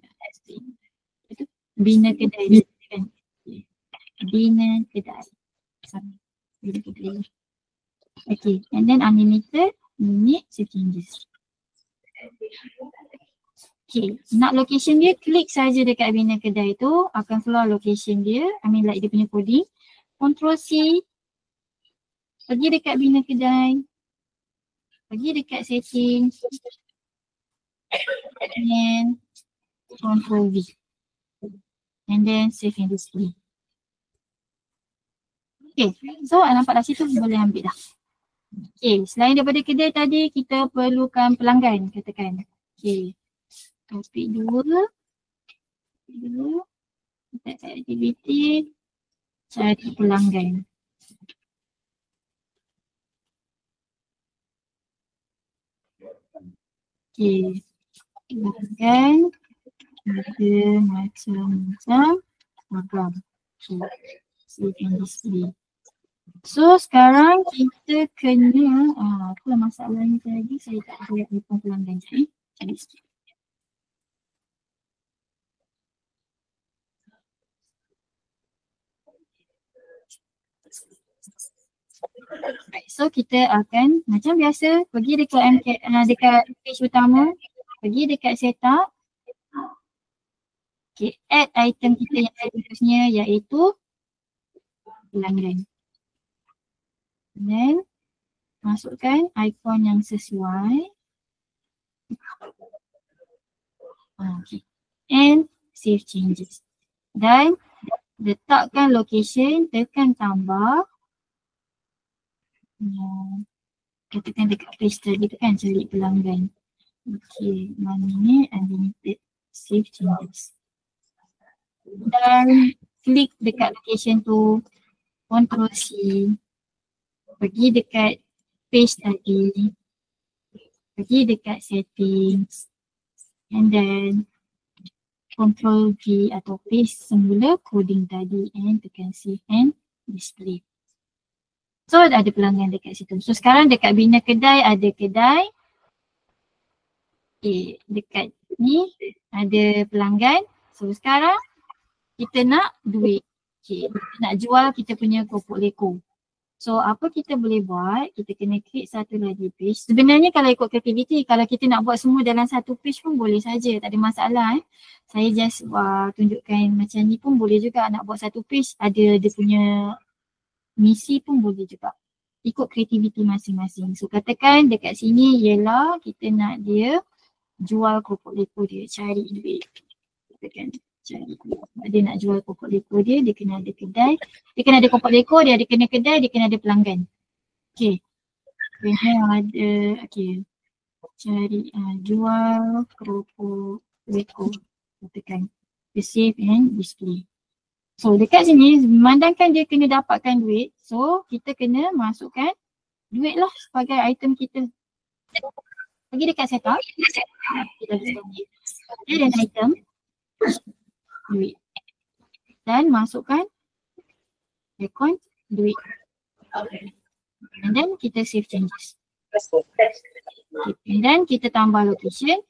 bina kedai kan. Bina kedai. Bina kedai. Okay, and then unlimited, minute, save changes. Okay, nak location dia, klik saja dekat bina kedai tu, akan keluar location dia, like dia punya coding. Ctrl C, pergi dekat bina kedai, pergi dekat setting, and Ctrl V. And then save and display. Okay, so nampak dah situ boleh ambil dah. Okay, selain daripada kedai tadi, kita perlukan pelanggan, katakan. Okay, topik 2. Kita aktiviti, cari pelanggan. Okay, pelanggan ada macam-macam program. Okay, save and display. So sekarang kita kena, apa masalahnya tadi, saya tak lihat icon pelanggan je. Cari sikit. Right, so kita akan macam biasa pergi dekat dekat page utama, pergi dekat setup. Okay, add item kita yang seterusnya iaitu pelanggan. Then masukkan ikon yang sesuai. Okay. And save changes. Dan letakkan location, tekan tambah. Katakan dekat page tadi tu kan, cari pelanggan. Okay, mana unlimited, save changes. Dan klik dekat location tu, Ctrl C, pergi dekat page tadi, pergi dekat settings, and then Ctrl V atau paste semula coding tadi and tekan save and display. So ada pelanggan dekat situ. So sekarang dekat bina kedai ada kedai. Okay, dekat ni ada pelanggan. So sekarang kita nak duit. Okay, kita nak jual kita punya keropok leko. So apa kita boleh buat, kita kena create satu lagi page. Sebenarnya kalau ikut creativity, kalau kita nak buat semua dalam satu page pun boleh saja, tak ada masalah. Saya just tunjukkan macam ni pun boleh juga, nak buat satu page ada dia punya misi pun boleh juga. Ikut creativity masing-masing. So katakan dekat sini ialah kita nak dia jual keropok leko dia, cari duit. Katakan cari duit. Dia nak jual keropok leko dia kena ada kedai. Dia kena ada keropok leko, dia ada kena kedai, dia kena ada pelanggan. Okay. Kena ada, okay. Cari jual keropok leko. Katakan. Dia save and display. So dekat sini memandangkan dia kena dapatkan duit. So kita kena masukkan duit lah sebagai item kita. Pergi dekat setup. Dia ada item duit. Dan masukkan account duit. And then kita save changes. And then kita tambah location.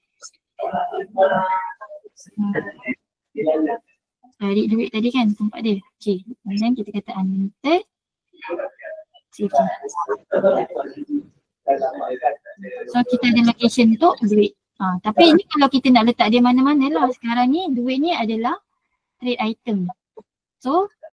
Cari duit tadi kan tempat dia. Okay. And then kita kata unlimited. Save changes. So kita ada location untuk duit. Tapi ini kalau kita nak letak dia mana-mana lah. Sekarang ni duit ni adalah trade item. So